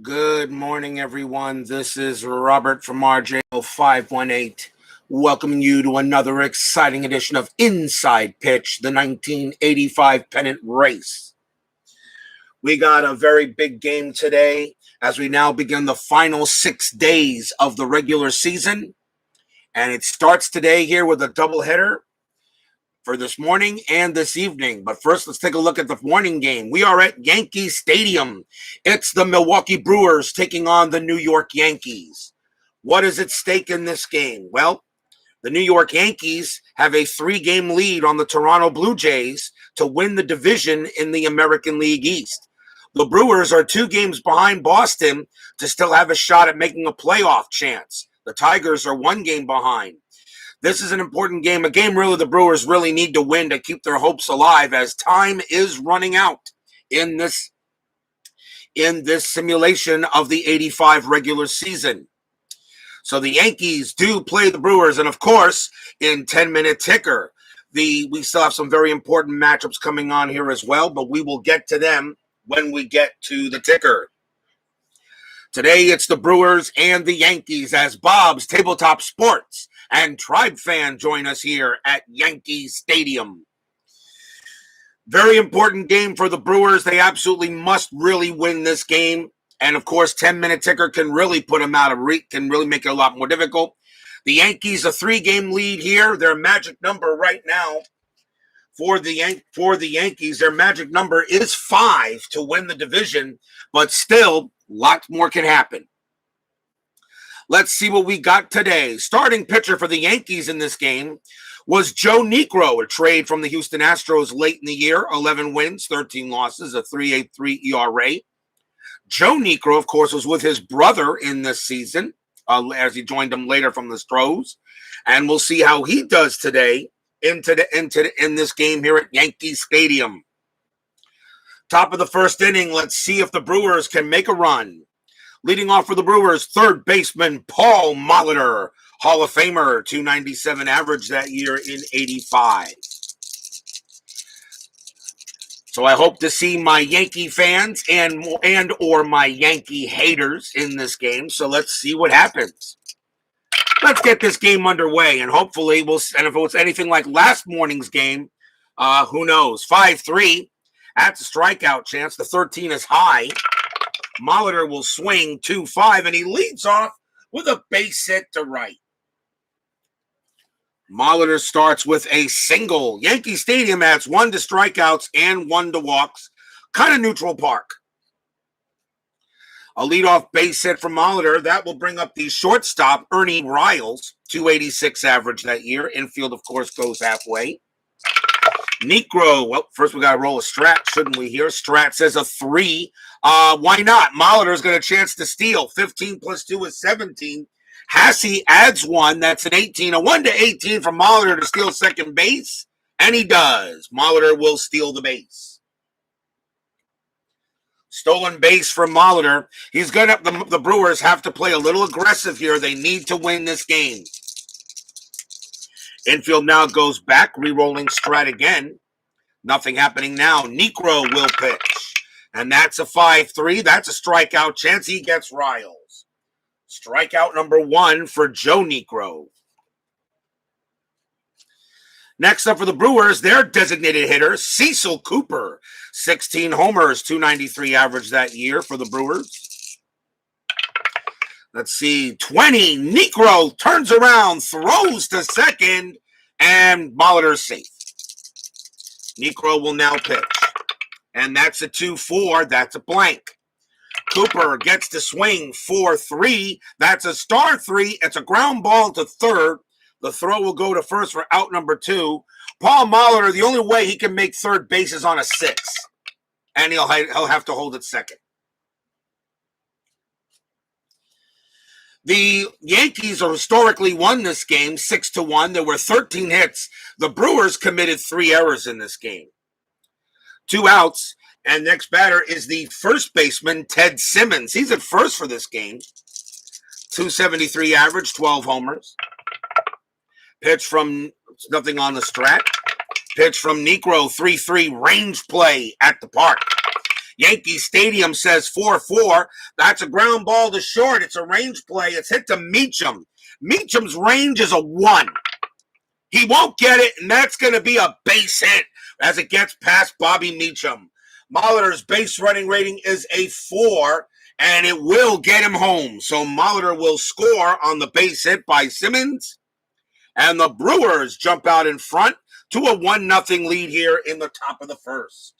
Good morning, everyone. This is Robert from RJ518, welcoming you to another exciting edition of Inside Pitch, the 1985 Pennant race. We got a very big game today as we now begin the final 6 days of the regular season. And it starts today here with a doubleheader for this morning and this evening. But first, let's take a look at the morning game. We are at Yankee Stadium. It's the Milwaukee Brewers taking on the New York Yankees. What is at stake in this game? Well, the New York Yankees have a 3-game lead on the Toronto Blue Jays to win the division in the American League East. The Brewers are 2 games behind Boston to still have a shot at making a playoff chance. The Tigers are 1 game behind. This is an important game, a game really the Brewers really need to win to keep their hopes alive as time is running out in this simulation of the 85 regular season. So the Yankees do play the Brewers, and of course, in 10-minute ticker, we still have some very important matchups coming on here as well, but we will get to them when we get to the ticker. Today, it's the Brewers and the Yankees as Bob's Tabletop Sports and Tribe Fan join us here at Yankee Stadium. Very important game for the Brewers. They absolutely must really win this game. And of course, 10-minute ticker can really put them out of reach, can really make it a lot more difficult. The Yankees, a 3-game lead here. Their magic number right now for the Yankees, their magic number is 5 to win the division, but still, lots more can happen. Let's see what we got today. Starting pitcher for the Yankees in this game was Joe Niekro, a trade from the Houston Astros late in the year. 11 wins, 13 losses, a 3.83 ERA. Joe Niekro, of course, was with his brother in this season as he joined him later from the Stros. And we'll see how he does today in this game here at Yankee Stadium. Top of the first inning, let's see if the Brewers can make a run. Leading off for the Brewers, third baseman Paul Molitor, Hall of Famer, 297 average that year in 85. So I hope to see my Yankee fans and or my Yankee haters in this game. So let's see what happens. Let's get this game underway, and hopefully and if it was anything like last morning's game, who knows? 5-3, that's a strikeout chance. The 13 is high. Molitor will swing 2-5, and he leads off with a base hit to right. Molitor starts with a single. Yankee Stadium adds 1 to strikeouts and 1 to walks. Kind of neutral park. A leadoff base hit from Molitor. That will bring up the shortstop, Ernie Riles, 286 average that year. Infield, of course, goes halfway. Niekro, well, first we got to roll a strat, shouldn't we here? Strat says a 3. Why not? Molitor's got a chance to steal. 15 plus 2 is 17. Hasse adds 1. That's an 18. A 1 to 18 for Molitor to steal second base. And he does. Molitor will steal the base. Stolen base from Molitor. He's going to, the Brewers have to play a little aggressive here. They need to win this game. Infield now goes back, re-rolling strat again. Nothing happening now. Niekro will pitch. And that's a 5-3. That's a strikeout chance. He gets Riles. Strikeout number 1 for Joe Niekro. Next up for the Brewers, their designated hitter, Cecil Cooper. 16 homers, 293 average that year for the Brewers. Let's see, 20. Niekro turns around, throws to second, and Molitor's safe. Niekro will now pitch. And that's a 2-4. That's a blank. Cooper gets to swing 4-3. That's a star 3. It's a ground ball to third. The throw will go to first for out number 2. Paul Molitor, the only way he can make third base is on a 6. And he'll have to hold it second. The Yankees have historically won this game 6-1. There were 13 hits. The Brewers committed 3 errors in this game. 2 outs, and next batter is the first baseman, Ted Simmons. He's at first for this game. 273 average, 12 homers. Pitch from, nothing on the strat. Pitch from Niekro, 3-3 range play at the park. Yankee Stadium says 4-4. That's a ground ball to short. It's a range play. It's hit to Meacham. Meacham's range is a 1. He won't get it, and that's going to be a base hit as it gets past Bobby Meacham. Molitor's base running rating is a 4, and it will get him home. So Molitor will score on the base hit by Simmons, and the Brewers jump out in front to a 1-0 lead here in the top of the first.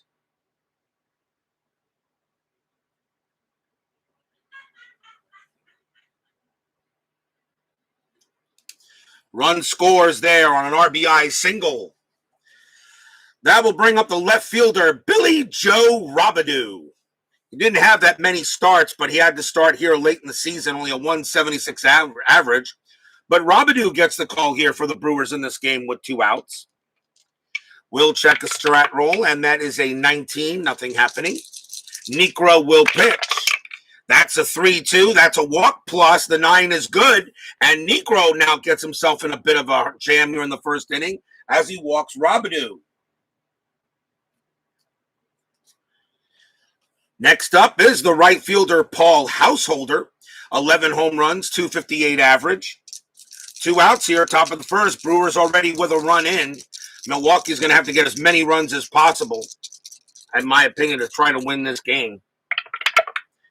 Run scores there on an RBI single. That will bring up the left fielder, Billy Joe Robidoux. He didn't have that many starts, but he had to start here late in the season, only a 176 average. But Robidoux gets the call here for the Brewers in this game with 2 outs. We'll check a strat roll, and that is a 19, nothing happening. Niekro will pitch. That's a 3-2. That's a walk plus. The 9 is good. And Niekro now gets himself in a bit of a jam here in the first inning as he walks Robidoux. Next up is the right fielder, Paul Householder. 11 home runs, 258 average. 2 outs here, top of the first. Brewers already with a run in. Milwaukee's going to have to get as many runs as possible, in my opinion, to try to win this game.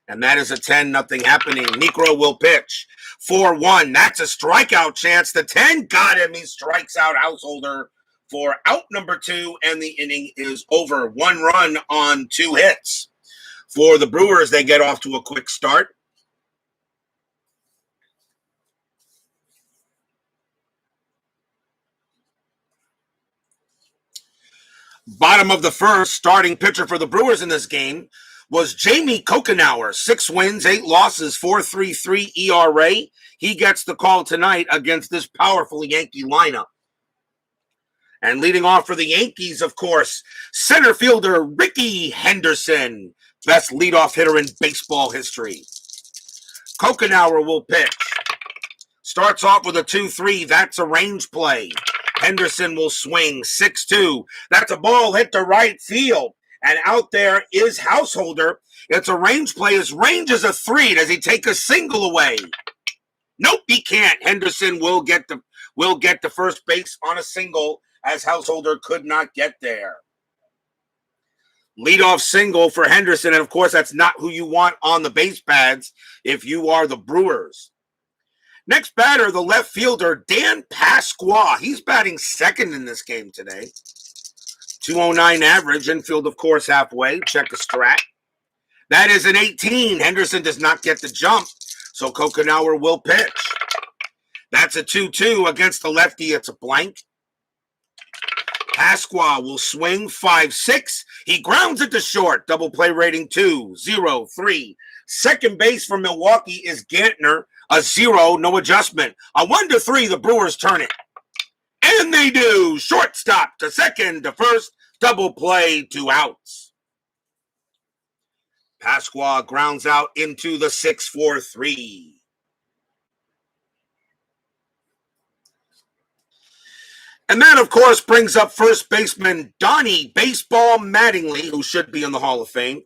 And that is a 10, nothing happening. Niekro will pitch. 4-1. That's a strikeout chance. The 10 got him. He strikes out Householder for out number 2, and the inning is over. 1 run on 2 hits. For the Brewers, they get off to a quick start. Bottom of the first, starting pitcher for the Brewers in this game was Jamie Cocanower. 6 wins, 8 losses, 4.33 ERA. He gets the call tonight against this powerful Yankee lineup. And leading off for the Yankees, of course, center fielder Ricky Henderson. Best leadoff hitter in baseball history. Cocanower will pitch. Starts off with a 2-3. That's a range play. Henderson will swing. 6-2. That's a ball hit to right field. And out there is Householder. It's a range play. His range is a 3. Does he take a single away? Nope, he can't. Henderson will get to first base on a single, as Householder could not get there. Leadoff single for Henderson, and of course, that's not who you want on the base pads if you are the Brewers. Next batter, the left fielder, Dan Pasqua. He's batting second in this game today. 209 average, infield, of course, halfway. Check the strat. That is an 18. Henderson does not get the jump, so Cocanower will pitch. That's a 2-2 against the lefty. It's a blank. Pasqua will swing. 5-6. He grounds it to short. Double play rating 2-0-3. Second base for Milwaukee is Gantner. A 0, no adjustment. A 1-3, the Brewers turn it. And they do. Shortstop to second to first. Double play, 2 outs. Pasqua grounds out into the 6-4-3. And that, of course, brings up first baseman Donnie Baseball Mattingly, who should be in the Hall of Fame.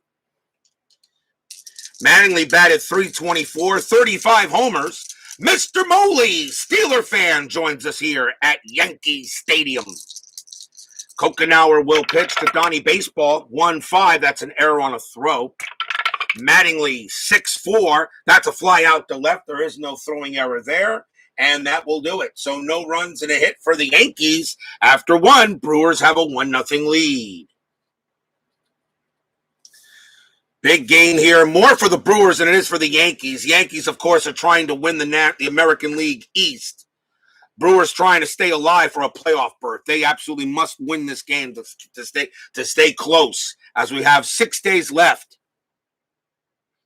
Mattingly batted .324, 35 homers. Mr. Moley, Steeler fan, joins us here at Yankee Stadium. Cocanower will pitch to Donnie Baseball. 1-5, that's an error on a throw. Mattingly, 6-4, that's a fly out to left. There is no throwing error there. And that will do it. So no runs and a hit for the Yankees. After 1, Brewers have a 1-0 lead. Big game here. More for the Brewers than it is for the Yankees. Yankees, of course, are trying to win the American League East. Brewers trying to stay alive for a playoff berth. They absolutely must win this game to stay close, as we have 6 days left.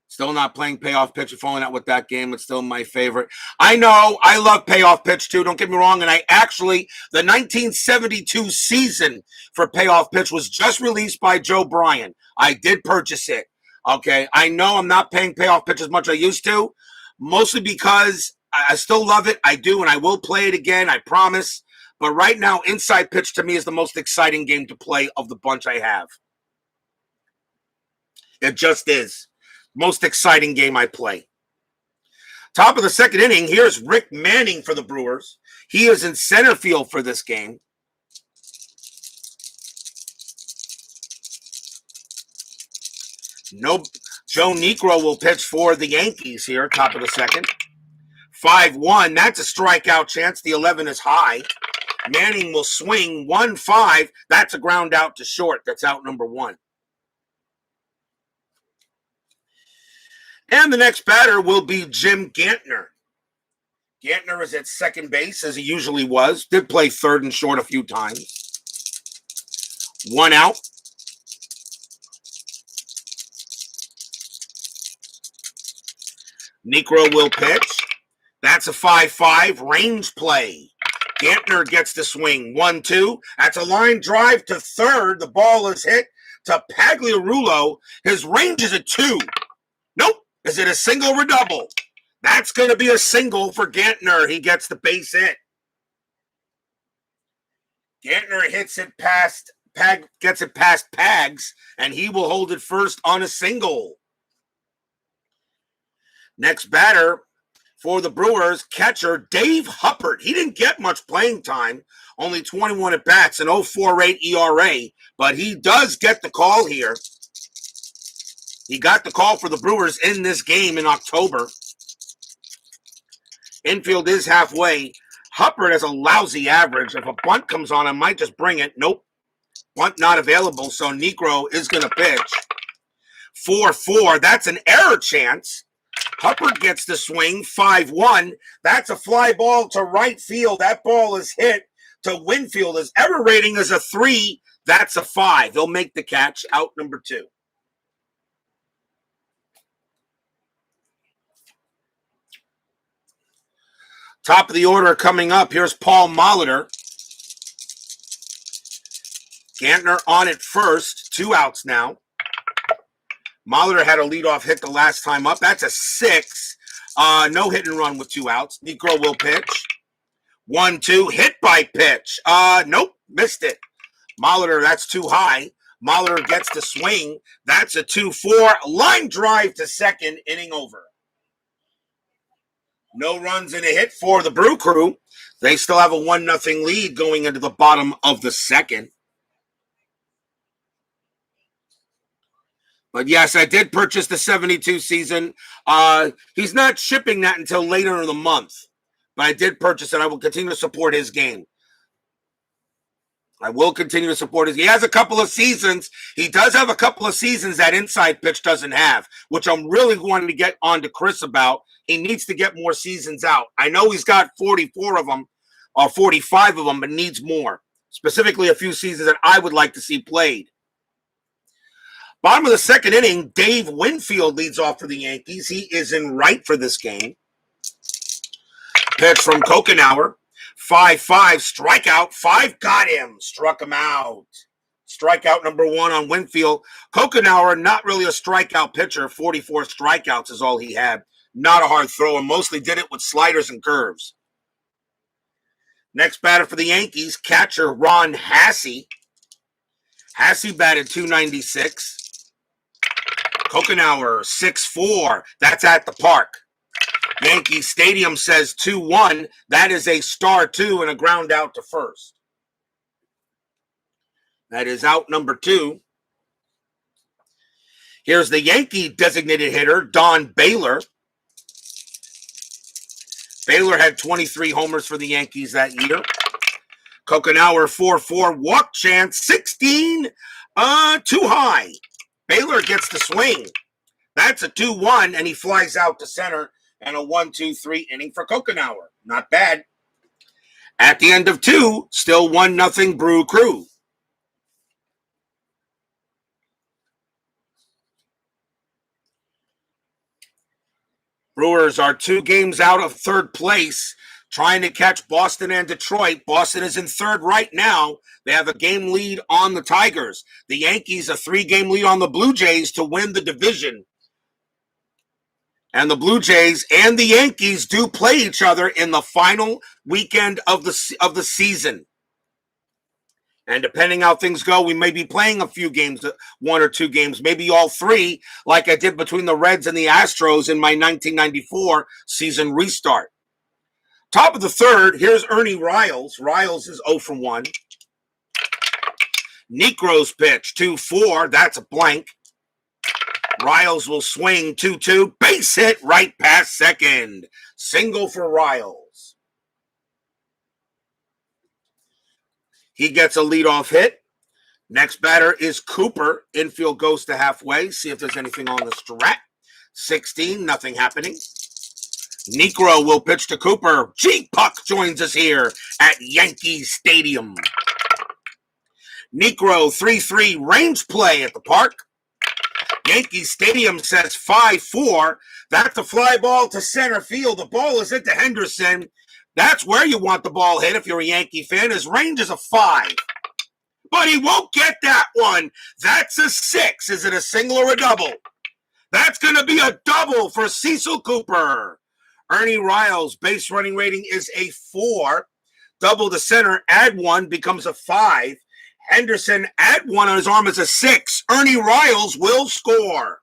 Still not playing Payoff Pitch. Falling out with that game. It's still my favorite. I know. I love Payoff Pitch, too. Don't get me wrong. And the 1972 season for Payoff Pitch was just released by Joe Bryan. I did purchase it. Okay. I know I'm not paying Payoff Pitch as much as I used to, mostly because I still love it. I do, and I will play it again. I promise. But right now, Inside Pitch to me is the most exciting game to play of the bunch I have. It just is. Most exciting game I play. Top of the second inning, here's Rick Manning for the Brewers. He is in center field for this game. No, Joe Niekro will pitch for the Yankees here, top of the second. 5-1, that's a strikeout chance. The 11 is high. Manning will swing 1-5. That's a ground out to short. That's out number 1. And the next batter will be Jim Gantner. Gantner is at second base, as he usually was. Did play third and short a few times. 1 out. Niekro will pitch. That's a 5-5 range play. Gantner gets the swing. 1-2. That's a line drive to third. The ball is hit to Pagliarulo. His range is a 2. Nope. Is it a single or double? That's going to be a single for Gantner. He gets the base hit. Gantner hits it past gets it past Pags, and he will hold it first on a single. Next batter for the Brewers, catcher Dave Huppert. He didn't get much playing time, only 21 at bats, an 0.48 ERA, but he does get the call here. He got the call for the Brewers in this game in October. Infield is halfway. Huppert has a lousy average. If a bunt comes on, I might just bring it. Nope. Bunt not available, so Niekro is going to pitch. 4-4. That's an error chance. Huppert gets the swing. 5-1. That's a fly ball to right field. That ball is hit to Winfield. His error rating is a 3. That's a 5. He'll make the catch. Out number 2. Top of the order coming up. Here's Paul Molitor. Gantner on it first. 2 outs now. Molitor had a leadoff hit the last time up. That's a 6. No hit and run with 2 outs. Niekro will pitch. 1-2. Hit by pitch. Nope. Missed it. Molitor, that's too high. Molitor gets the swing. That's a 2-4. Line drive to second. Inning over. No runs and a hit for the Brew Crew. They still have a 1-0 lead going into the bottom of the second. But yes, I did purchase the 72 season. He's not shipping that until later in the month. But I did purchase it. I will continue to support his game. I will continue to support his game. He has a couple of seasons. He does have a couple of seasons that Inside Pitch doesn't have, which I'm really wanting to get on to Chris about. He needs to get more seasons out. I know he's got 44 of them, or 45 of them, but needs more. Specifically, a few seasons that I would like to see played. Bottom of the second inning, Dave Winfield leads off for the Yankees. He is in right for this game. Pitch from Cocanower. 5-5, strikeout. 5 got him. Struck him out. Strikeout number 1 on Winfield. Cocanower, not really a strikeout pitcher. 44 strikeouts is all he had. Not a hard thrower. Mostly did it with sliders and curves. Next batter for the Yankees, catcher Ron Hassey. Hassey batted .296. Cocanower, 6-4. That's at the park. Yankee Stadium says 2-1. That is a star 2 and a ground out to first. That is out number 2. Here's the Yankee designated hitter, Don Baylor. Baylor had 23 homers for the Yankees that year. Cocanower, 4-4. Walk chance, 16. Too high. Baylor gets the swing. That's a 2-1, and he flies out to center. And a 1-2-3 inning for Cocanower. Not bad. At the end of 2, still 1-0 Brew Crew. Brewers are 2 games out of third place, trying to catch Boston and Detroit. Boston is in third right now. They have a game lead on the Tigers. The Yankees a 3-game lead on the Blue Jays to win the division. And the Blue Jays and the Yankees do play each other in the final weekend of the season. And depending how things go, we may be playing a few games, 1 or 2 games, maybe all 3, like I did between the Reds and the Astros in my 1994 season restart. Top of the third, here's Ernie Riles. Riles is 0 for 1. Niekro's pitch, 2-4. That's a blank. Riles will swing 2-2. Base hit right past second. Single for Riles. He gets a leadoff hit. Next batter is Cooper. Infield goes to halfway. See if there's anything on the strat. 16, nothing happening. Niekro will pitch to Cooper. G-Puck joins us here at Yankee Stadium. Niekro, 3-3 range play at the park. Yankee Stadium says 5-4. That's a fly ball to center field. The ball is hit to Henderson. That's where you want the ball hit if you're a Yankee fan. His range is a 5. But he won't get that one. That's a 6. Is it a single or a double? That's going to be a double for Cecil Cooper. Ernie Riles' base running rating is a 4. Double to center, add 1, becomes a 5. Henderson, add 1 on his arm, is a 6. Ernie Riles will score.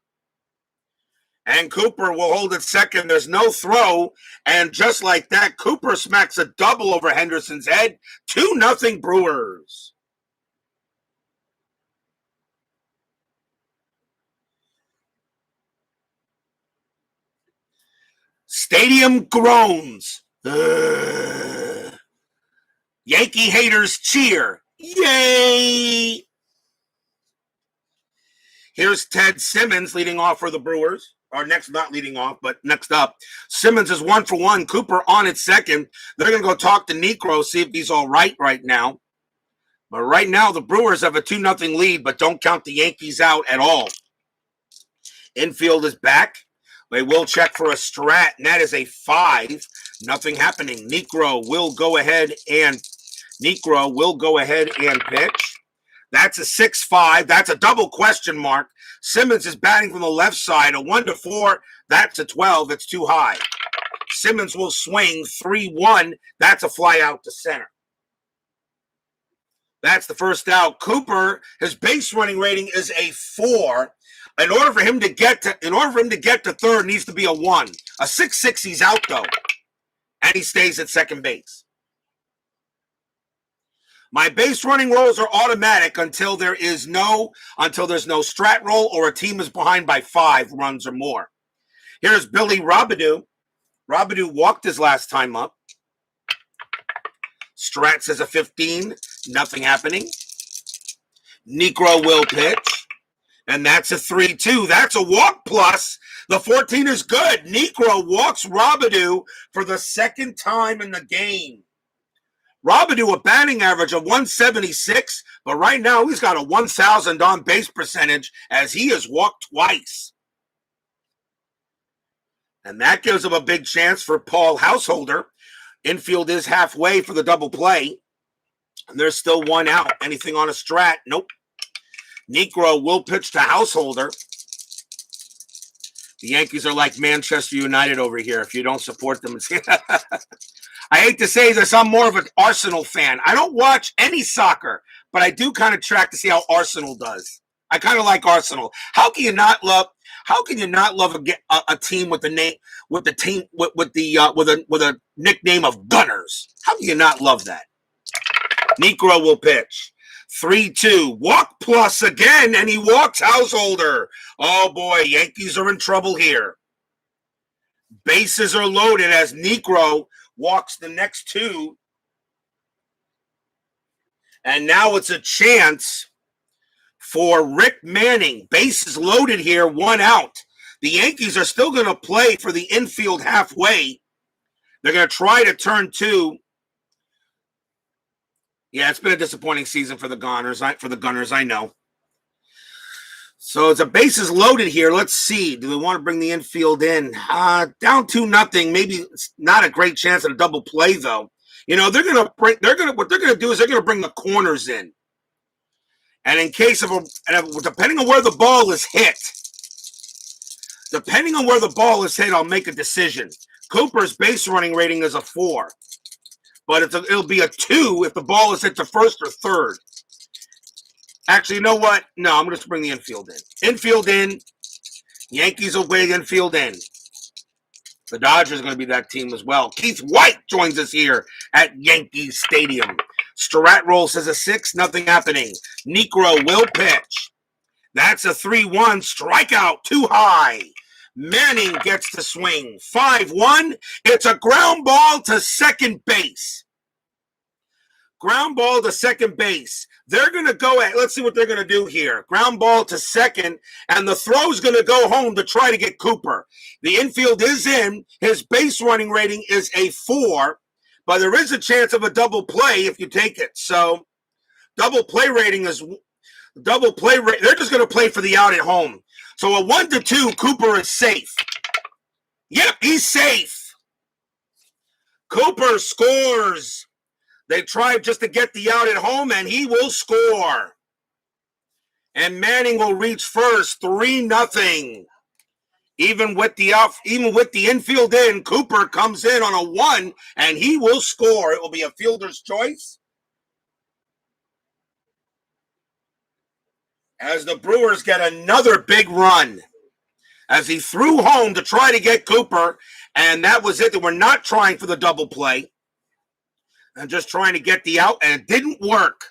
And Cooper will hold it second. There's no throw. And just like that, Cooper smacks a double over Henderson's head. 2-0 Brewers. Stadium groans. Yankee haters cheer. Yay! Here's Ted Simmons leading off for the Brewers. Or not leading off, but next up. Simmons is 1 for 1. Cooper on at second. They're going to go talk to Niekro, see if he's all right now. But right now, the Brewers have a 2-0 lead, but don't count the Yankees out at all. Infield is back. They will check for a strat, and that is a 5. Nothing happening. Niekro will go ahead and pitch. That's a 6-5. That's a double question mark. Simmons is batting from the left side. A 1-4. That's a 12. It's too high. Simmons will swing 3-1. That's a fly out to center. That's the first out. Cooper, his base running rating is a 4. In order for him to get to third, needs to be a 1. A 6-6, he's out though, and he stays at second base. My base running rolls are automatic until there's no strat roll or a team is behind by 5 runs or more. Here's Billy Robidoux. Robidoux walked his last time up. Strat says a 15. Nothing happening. Niekro will pitch. And that's a 3-2. That's a walk plus. The 14 is good. Niekro walks Robidoux for the second time in the game. Robidoux, a batting average of 176, but right now he's got a 1,000 on base percentage as he has walked twice. And that gives him a big chance for Paul Householder. Infield is halfway for the double play. And there's still 1 out. Anything on a strat? Nope. Niekro will pitch to Householder. The Yankees are like Manchester United over here. If you don't support them, I hate to say this, I'm more of an Arsenal fan. I don't watch any soccer, but I do kind of track to see how Arsenal does. I kind of like Arsenal. How can you not love a team with a nickname of Gunners? How can you not love that? Niekro will pitch. 3-2. Walk plus again, and he walks Householder. Oh, boy, Yankees are in trouble here. Bases are loaded as Niekro walks the next 2. And now it's a chance for Rick Manning. Bases loaded here, 1 out. The Yankees are still going to play for the infield halfway. They're going to try to turn 2. Yeah, it's been a disappointing season for the Gunners. I know. So it's a bases loaded here. Let's see. Do they want to bring the infield in? Down 2-0. Maybe it's not a great chance at a double play though. You know, what they're going to do is they're going to bring the corners in. And in case of depending on where the ball is hit, I'll make a decision. Cooper's base running rating is a 4. But it'll be a 2 if the ball is hit to first or third. Actually, you know what? No, I'm going to bring the infield in. Infield in. Yankees will weigh infield in. The Dodgers are going to be that team as well. Keith White joins us here at Yankee Stadium. Strat roll says a 6, nothing happening. Niekro will pitch. That's a 3-1 strikeout, too high. Manning gets the swing. 5-1. It's a ground ball to second base. Ground ball to second base. They're going to go at, let's see what they're going to do here. Ground ball to second, and the throw's going to go home to try to get Cooper. The infield is in. His base running rating is a 4, but there is a chance of a double play if you take it. So double play rating is double play. They're just going to play for the out at home. So a 1-2, Cooper is safe. Yep, he's safe. Cooper scores. They tried just to get the out at home, and he will score. And Manning will reach first, 3-0. Even with the infield in, Cooper comes in on a 1, and he will score. It will be a fielder's choice. As the Brewers get another big run. As he threw home to try to get Cooper, and that was it. They were not trying for the double play. And just trying to get the out, and it didn't work.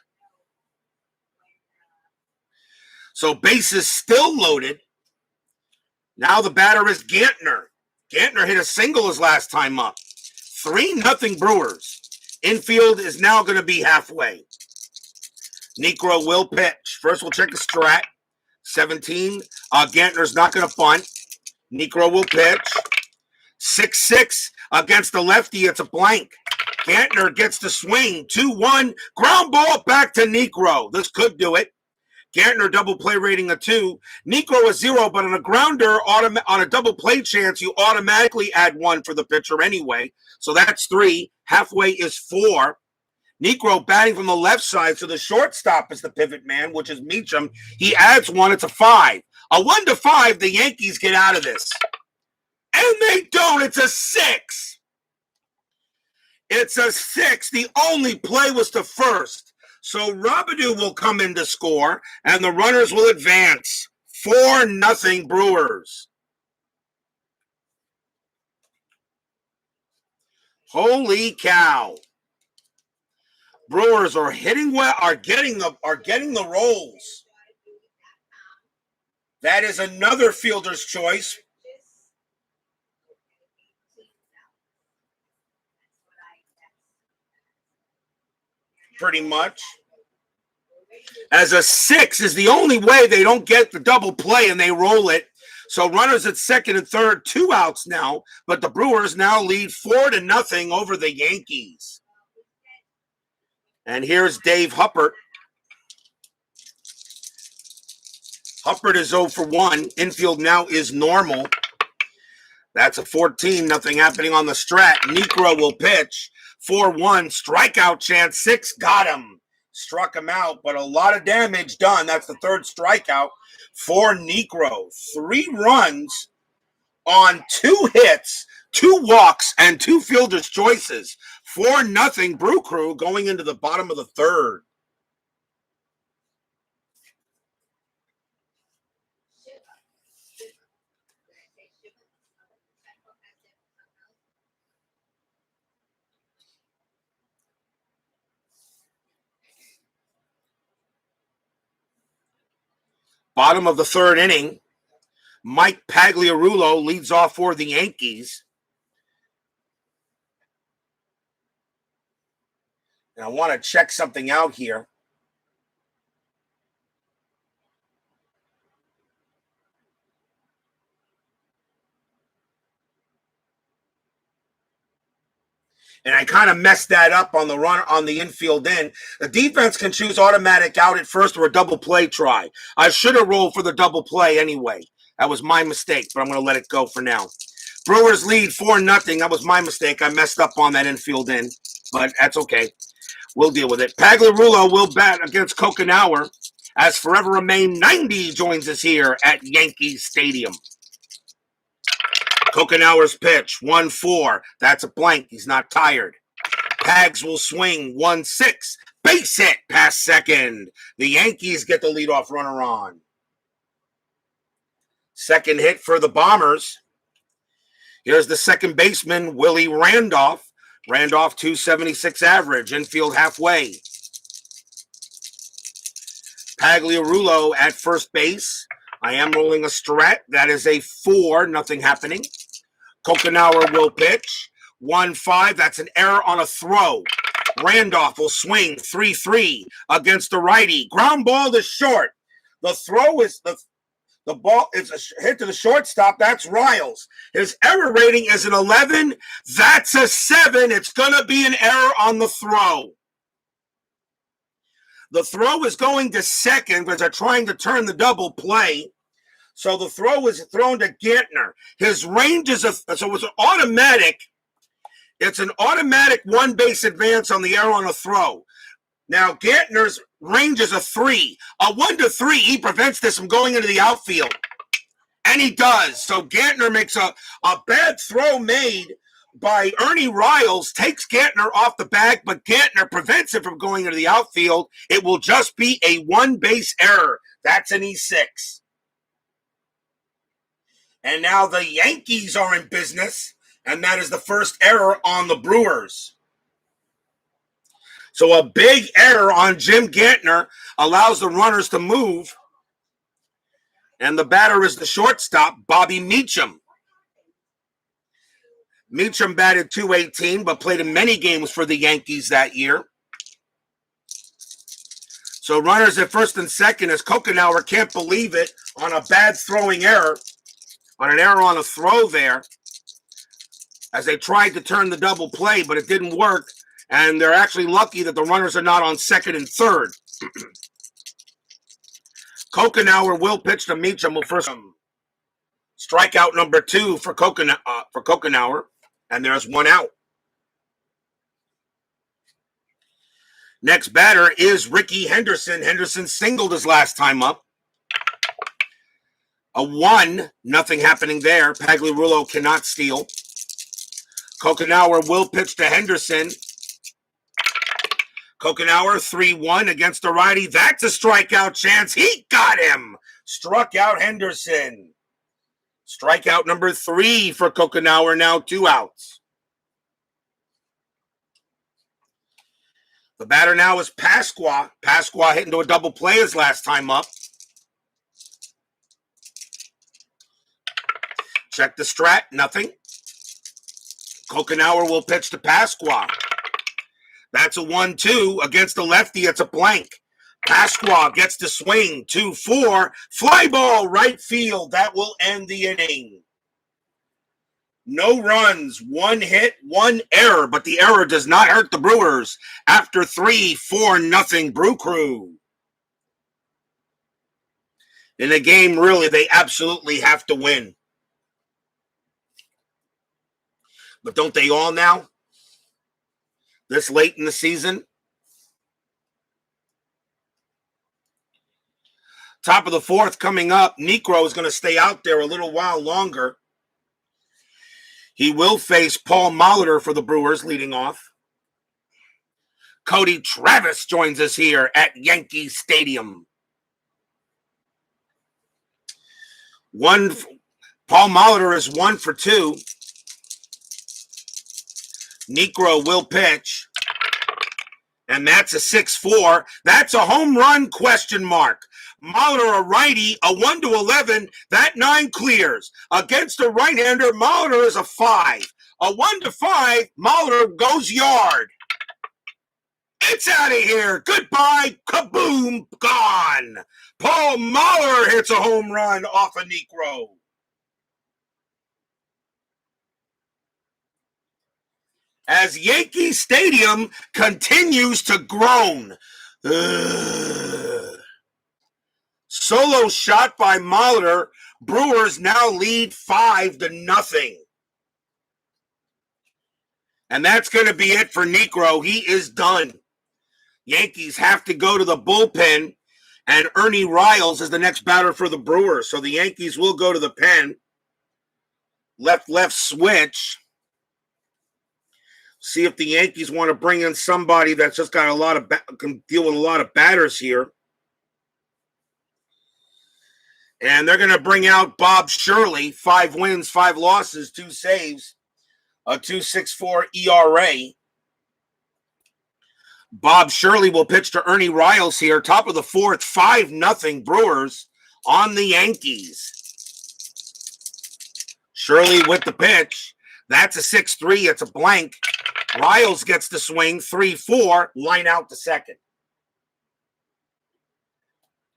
So bases still loaded. Now the batter is Gantner. Gantner hit a single his last time up. 3-0 Brewers. Infield is now going to be halfway. Niekro will pitch. First we'll check the strat. 17. Gantner's not going to bunt. Niekro will pitch. 6-6 against the lefty. It's a blank. Gantner gets the swing. 2-1. Ground ball back to Niekro. This could do it. Gantner double play rating a 2. Niekro a 0, but on a grounder, on a double play chance, you automatically add 1 for the pitcher anyway. So that's 3. Halfway is 4. Niekro batting from the left side, so the shortstop is the pivot man, which is Meacham. He adds 1. It's a 5. A 1-5, the Yankees get out of this. And they don't. It's a 6. It's a 6. The only play was to first. So Robidoux will come in to score, and the runners will advance. 4-0 Brewers. Holy cow. Brewers are hitting well, are getting the rolls. That is another fielder's choice. Pretty much. As a 6 is the only way they don't get the double play and they roll it. So runners at second and third, 2 outs now, but the Brewers now lead 4-0 over the Yankees. And here's Dave Huppert. Huppert is 0 for 1. Infield now is normal. That's a 14. Nothing happening on the strat. Niekro will pitch. 4-1. Strikeout chance. 6. Got him. Struck him out, but a lot of damage done. That's the 3rd strikeout for Niekro. 3 runs on 2 hits, 2 walks, and 2 fielder's choices. 4-0 Brew Crew going into the bottom of the 3rd. Bottom of the 3rd inning, Mike Pagliarulo leads off for the Yankees. And I want to check something out here. And I kind of messed that up on the run on the infield in. The defense can choose automatic out at first or a double play try. I should have rolled for the double play anyway. That was my mistake, but I'm going to let it go for now. Brewers lead 4-0. That was my mistake. I messed up on that infield in, but that's okay. We'll deal with it. Pagliarulo will bat against Cocanower as Forever Remain 90 joins us here at Yankee Stadium. Cocanower's pitch, 1-4. That's a blank. He's not tired. Pags will swing, 1-6. base hit past second. The Yankees get the leadoff runner on. Second hit for the Bombers. Here's the second baseman, Willie Randolph. Randolph, 276 average, infield halfway. Pagliarulo at first base. I am rolling a strat. That is a 4, nothing happening. Cocanower will pitch. 1-5, that's an error on a throw. Randolph will swing 3-3 against the righty. Ground ball to short. The throw is the ball is a hit to the shortstop. That's Riles. His error rating is an 11. That's a 7. It's going to be an error on the throw. The throw is going to second because they're trying to turn the double play. So the throw is thrown to Gantner. His range is so it's an automatic. It's an automatic one base advance on the error on a throw. Now Gantner's range is a 3. A 1-3, he prevents this from going into the outfield. And he does. So Gantner makes a bad throw made by Ernie Riles, takes Gantner off the bag, but Gantner prevents it from going into the outfield. It will just be a one base error. That's an E6. And now the Yankees are in business, and that is the first error on the Brewers. So a big error on Jim Gantner allows the runners to move. And the batter is the shortstop, Bobby Meacham. Meacham batted .218, but played in many games for the Yankees that year. So runners at first and second as Cocanower can't believe it on a bad throwing error, on an error on a throw there, as they tried to turn the double play, but it didn't work. And they're actually lucky that the runners are not on second and third. Cocanower will pitch to Meacham. Will first strikeout number 2 for Cocanower, and there's one out. Next batter is Ricky Henderson. Henderson singled his last time up. A 1, nothing happening there. Pagliarulo cannot steal. Cocanower will pitch to Henderson. Cocanower 3-1 against the righty. That's a strikeout chance. He got him. Struck out Henderson. Strikeout number 3 for Cocanower, now 2 outs. The batter now is Pasqua. Pasqua hit into a double play his last time up. Check the strat, nothing. Cocanower will pitch to Pasqua. That's a 1-2 against the lefty. It's a blank. Pasqua gets to swing 2-4. Fly ball right field. That will end the inning. No runs, 1 hit, 1 error, but the error does not hurt the Brewers after 3-4-0 Brew Crew. In a game, really, they absolutely have to win. But don't they all now? This late in the season? Top of the 4th coming up. Niekro is going to stay out there a little while longer. He will face Paul Molitor for the Brewers leading off. Cody Travis joins us here at Yankee Stadium. Paul Molitor is 1 for 2. Niekro will pitch. And that's a 6-4. That's a home run, question mark. Molitor, a righty, a 1-11. That 9 clears. Against a right-hander, Molitor is a 5. A 1-5, Molitor goes yard. It's out of here. Goodbye. Kaboom. Gone. Paul Molitor hits a home run off of Niekro. As Yankee Stadium continues to groan. Solo shot by Molitor. Brewers now lead 5-0. And that's going to be it for Niekro. He is done. Yankees have to go to the bullpen, and Ernie Riles is the next batter for the Brewers. So the Yankees will go to the pen. Left switch. See if the Yankees want to bring in somebody that's just got a lot of can deal with a lot of batters here. And they're going to bring out Bob Shirley, 5 wins, 5 losses, 2 saves, a 2.64 ERA. Bob Shirley will pitch to Ernie Riles here. Top of the 4th, 5-0 Brewers on the Yankees. Shirley with the pitch. That's a 6-3. It's a blank. Riles gets the swing. 3-4. Line out to second.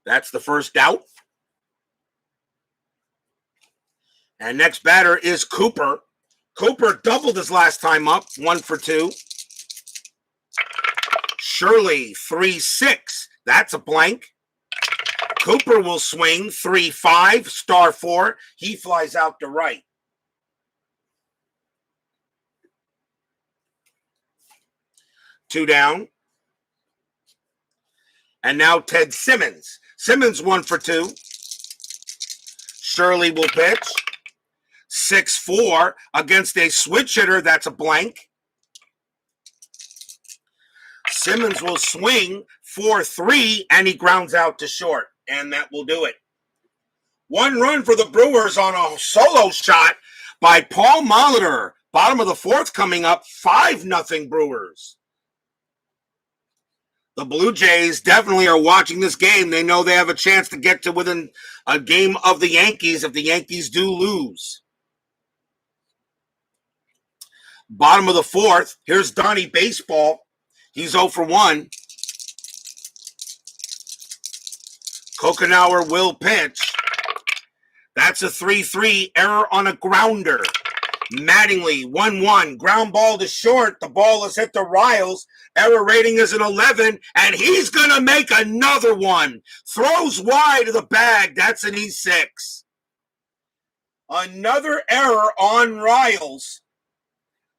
That's the first out. And next batter is Cooper. Cooper doubled his last time up. 1 for 2. Shirley, 3-6. That's a blank. Cooper will swing. 3-5. Star 4. He flies out to right. Two down. And now Ted Simmons. Simmons 1 for 2. Shirley will pitch. 6-4 against a switch hitter. That's a blank. Simmons will swing 4-3, and he grounds out to short, and that will do it. 1 run for the Brewers on a solo shot by Paul Molitor. Bottom of the 4th coming up, 5-0 Brewers. The Blue Jays definitely are watching this game. They know they have a chance to get to within a game of the Yankees if the Yankees do lose. Bottom of the 4th, here's Donnie Baseball. He's 0 for 1. Cocanower will pitch. That's a 3-3 error on a grounder. Mattingly, 1-1. Ground ball to short. The ball is hit to Riles. Error rating is an 11, and he's going to make another one. Throws wide of the bag. That's an E6. Another error on Riles.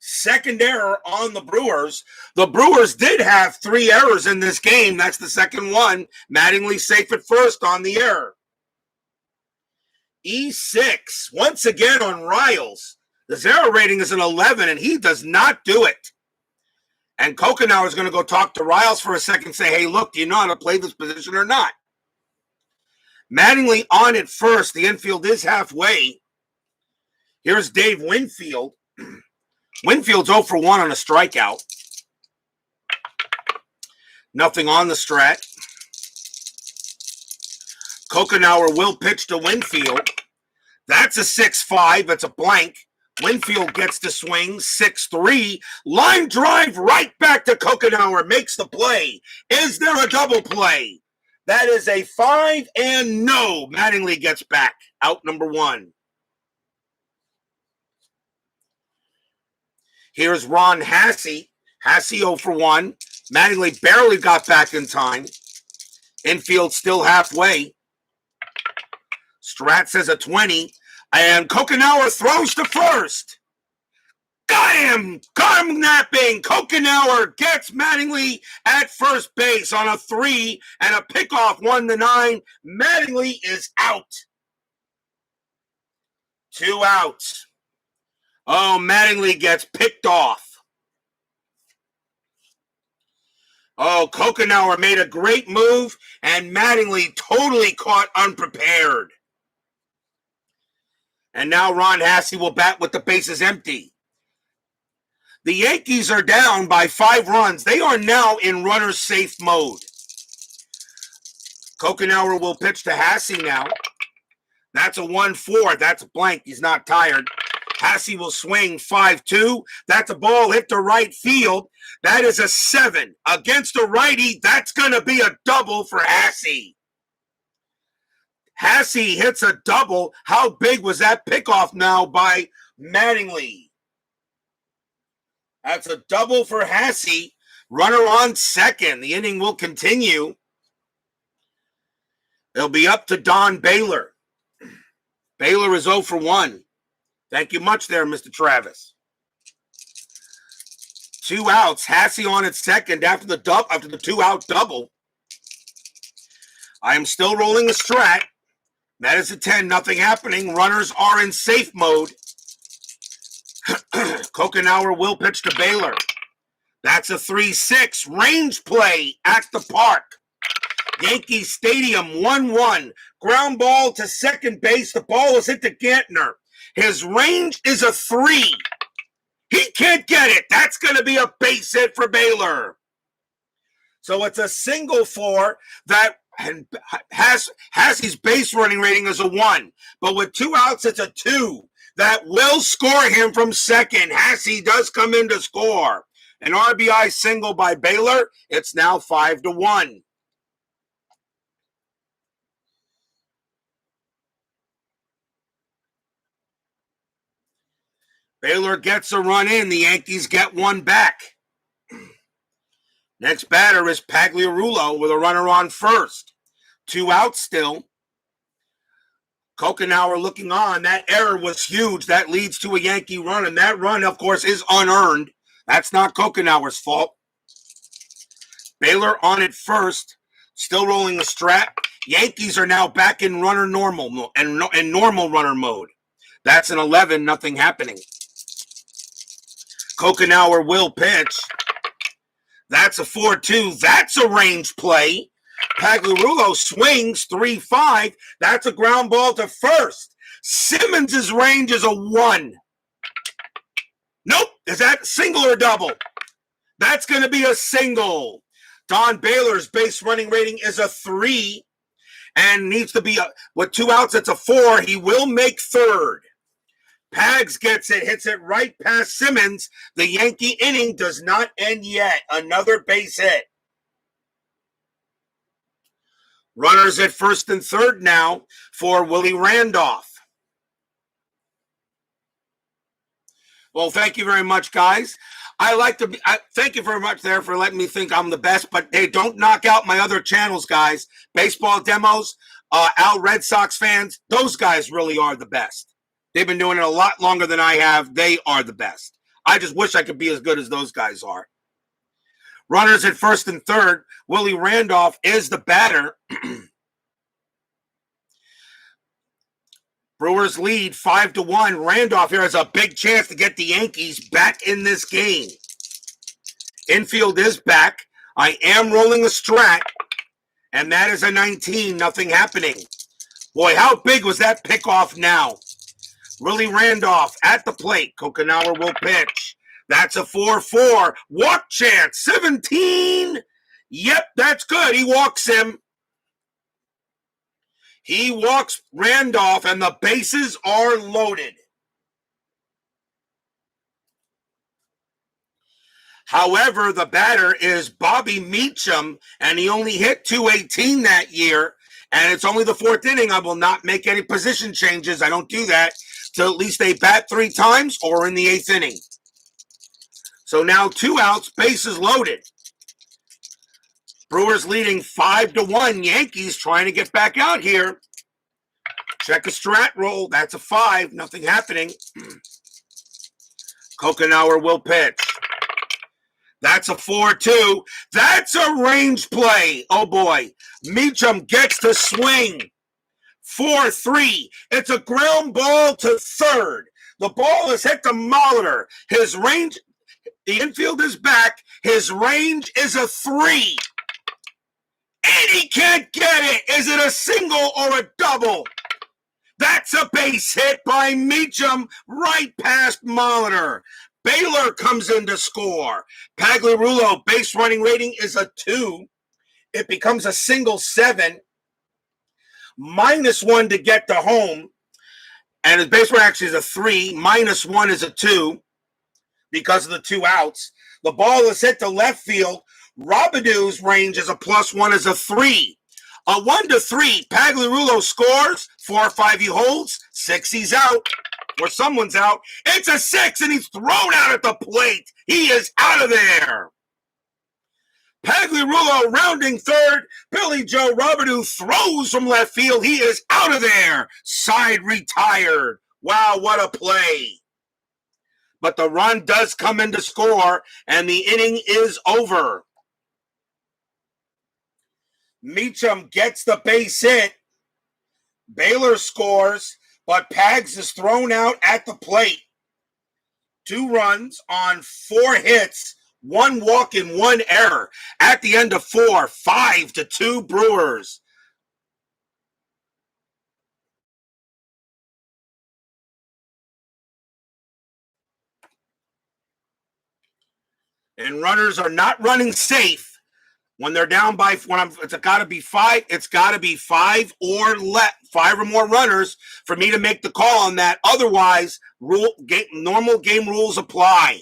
Second error on the Brewers. The Brewers did have 3 errors in this game. That's the second one. Mattingly safe at first on the error. E6, once again on Riles. The error rating is an 11, and he does not do it. And Cocanower is going to go talk to Riles for a second, say, hey, look, do you know how to play this position or not? Mattingly on at first. The infield is halfway. Here's Dave Winfield. Winfield's 0 for 1 on a strikeout. Nothing on the strat. Cocanower will pitch to Winfield. That's a 6-5. It's a blank. Winfield gets the swing. 6-3. Line drive right back to Cocanower. Makes the play. Is there a double play? That is a 5 and no. Mattingly gets back. Out number 1. Here's Ron Hassey. Hassey 0 for 1. Mattingly barely got back in time. Infield still halfway. Strat says a 20. And Cocanower throws to first. Got him! Got him napping! Cocanower gets Mattingly at first base on a 3 and a pickoff 1-9. Mattingly is out. 2 outs. Oh, Mattingly gets picked off. Oh, Cocanower made a great move, and Mattingly totally caught unprepared. And now Ron Hassey will bat with the bases empty. The Yankees are down by 5 runs. They are now in runner safe mode. Cocanower will pitch to Hassey now. That's a 1-4. That's a blank. He's not tired. Hassey will swing 5-2. That's a ball hit to right field. That is a 7. Against a righty, that's going to be a double for Hassey. Hassey hits a double. How big was that pickoff now by Mattingly? That's a double for Hassey. Runner on second. The inning will continue. It'll be up to Don Baylor. Baylor is 0 for 1. Thank you much there, Mr. Travis. 2 outs. Hassey on at second after the 2-out double. I am still rolling the strat. That is a 10. Nothing happening. Runners are in safe mode. Cocanower will pitch to Baylor. That's a 3-6 range play at the park. Yankee Stadium 1-1. Ground ball to second base. The ball is hit to Gantner. His range is a 3. He can't get it. That's going to be a base hit for Baylor. So it's a single for that, and Hassey's base running rating is a 1. But with 2 outs, it's a 2. That will score him from second. Hassey does come in to score. An RBI single by Baylor. It's now 5-1. Baylor gets a run in. The Yankees get one back. Next batter is Pagliarulo with a runner on first. 2 outs still. Cocanower looking on. That error was huge. That leads to a Yankee run, and that run, of course, is unearned. That's not Cocanower's fault. Baylor on it first. Still rolling the strat. Yankees are now back in runner normal and normal runner mode. That's an 11, nothing happening. Cocanower will pitch. That's a 4-2. That's a range play. Pagliarulo swings 3-5. That's a ground ball to first. Simmons' range is a 1. Nope. Is that single or double? That's going to be a single. Don Baylor's base running rating is a 3 and needs to be, with 2 outs, it's a 4. He will make third. Pags gets it, hits it right past Simmons. The Yankee inning does not end yet. Another base hit. Runners at first and third now for Willie Randolph. Well, thank you very much, guys. Thank you very much there for letting me think I'm the best, but hey, don't knock out my other channels, guys. Baseball Demos, Al Red Sox fans, those guys really are the best. They've been doing it a lot longer than I have. They are the best. I just wish I could be as good as those guys are. Runners at first and third. Willie Randolph is the batter. Brewers lead 5-1. Randolph here has a big chance to get the Yankees back in this game. Infield is back. I am rolling a strat, and that is a 19. Nothing happening. Boy, how big was that pickoff now? Willie Randolph at the plate. Cocanower will pitch. That's a 4-4. Walk chance. 17. Yep, that's good. He walks him. He walks Randolph, and the bases are loaded. However, the batter is Bobby Meacham, and he only hit .218 that year, and it's only the 4th inning. I will not make any position changes. I don't do that till at least they bat 3 times or in the 8th inning. So now 2 outs, bases loaded. Brewers leading 5-1. Yankees trying to get back out here. Check a strat roll. That's a 5. Nothing happening. Cocanower will pitch. That's a 4-2. That's a range play. Oh, boy. Meacham gets to swing. 4-3. It's a ground ball to third. The ball is hit to Molitor. His range, the infield is back. His range is a 3. And he can't get it. Is it a single or a double? That's a base hit by Meacham right past Molitor. Baylor comes in to score. Pagliarulo base running rating is a 2. It becomes a single 7. -1 to get to home. And his base running actually is a 3. -1 is a 2 because of the 2 outs. The ball is hit to left field. Robidoux range is a +1 is a 3. A 1-3. Pagliarulo scores. 4 or 5 he holds. 6 he's out. Or someone's out. It's a 6 and he's thrown out at the plate. He is out of there. Pagliarulo rounding third. Billy Joe Robidoux throws from left field. He is out of there. Side retired. Wow, what a play. But the run does come in to score, and the inning is over. Meacham gets the base hit. Baylor scores, but Pags is thrown out at the plate. 2 runs on 4 hits. 1 walk and 1 error. At the end of 4, 5-2 Brewers. And runners are not running safe when they're down by it's got to be 5. It's got to be 5 or more runners for me to make the call on that. Otherwise, normal game rules apply.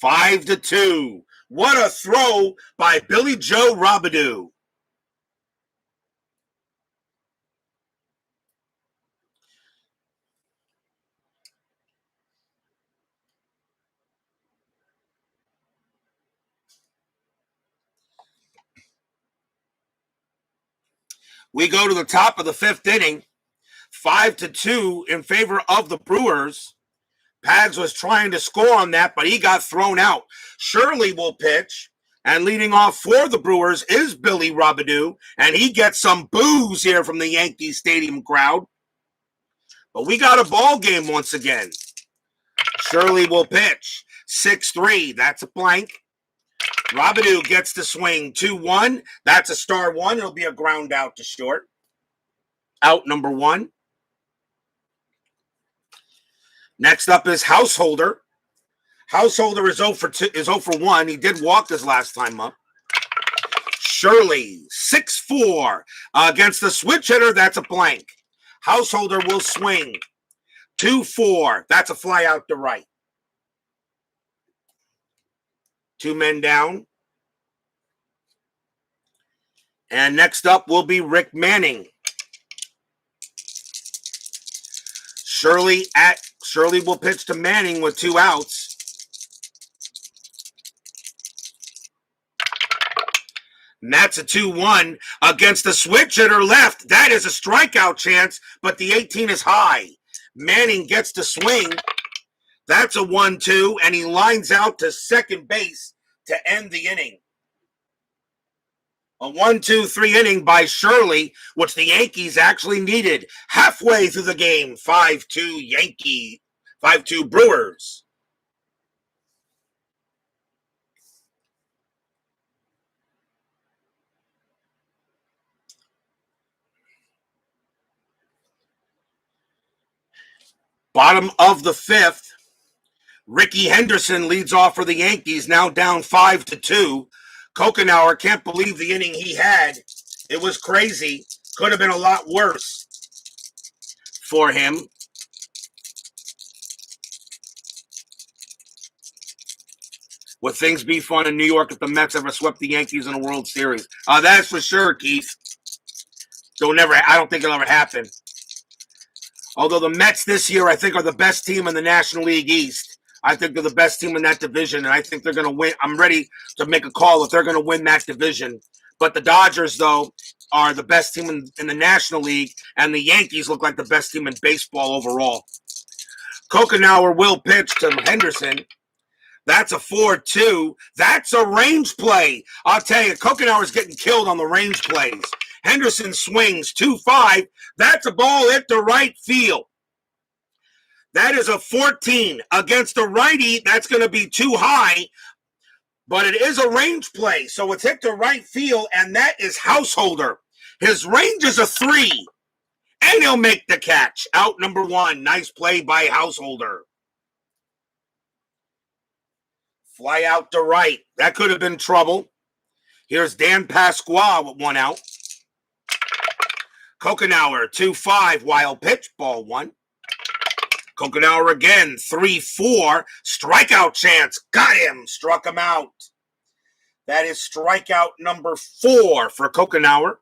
5-2. What a throw by Billy Joe Robidoux. We go to the top of the 5th inning. 5-2 in favor of the Brewers. Pags was trying to score on that, but he got thrown out. Shirley will pitch, and leading off for the Brewers is Billy Robidoux, and he gets some boos here from the Yankee Stadium crowd. But we got a ball game once again. Shirley will pitch. 6-3, that's a blank. Robidoux gets the swing. 2-1, that's a star 1. It'll be a ground out to short. Out number 1. Next up is Householder. Householder is 0 for 1. He did walk his last time up. Shirley, 6-4. Against the switch hitter, that's a blank. Householder will swing. 2-4. That's a fly out to right. 2 men down. And next up will be Rick Manning. Shirley will pitch to Manning with 2 outs. And that's a 2-1 against the switch hitter left. That is a strikeout chance, but the 18 is high. Manning gets to swing. That's a 1-2, and he lines out to second base to end the inning. A 1-2-3 inning by Shirley, which the Yankees actually needed. Halfway through the game, 5-2 Brewers. Bottom of the 5th, Ricky Henderson leads off for the Yankees, now down 5-2. Cocanower can't believe the inning he had. It was crazy. Could have been a lot worse for him. Would things be fun in New York if the Mets ever swept the Yankees in a World Series? That's for sure, Keith. I don't think it'll ever happen. Although the Mets this year, I think, are the best team in the National League East. I think they're the best team in that division, and I think they're going to win. I'm ready to make a call if they're going to win that division. But the Dodgers, though, are the best team in the National League, and the Yankees look like the best team in baseball overall. Cocanower will pitch to Henderson. That's a 4-2. That's a range play. I'll tell you, Cocanower's getting killed on the range plays. Henderson swings 2-5. That's a ball hit to right field. That is a 14 against a righty. That's going to be too high, but it is a range play, so it's hit to right field, and that is Householder. His range is a 3, and he'll make the catch. Out number 1. Nice play by Householder. Fly out to right. That could have been trouble. Here's Dan Pasqua with 1 out. Cocanower, 2-5, wild pitch, ball 1. Cocanower again, 3-4, strikeout chance, got him, struck him out. That is strikeout number 4 for Cocanower.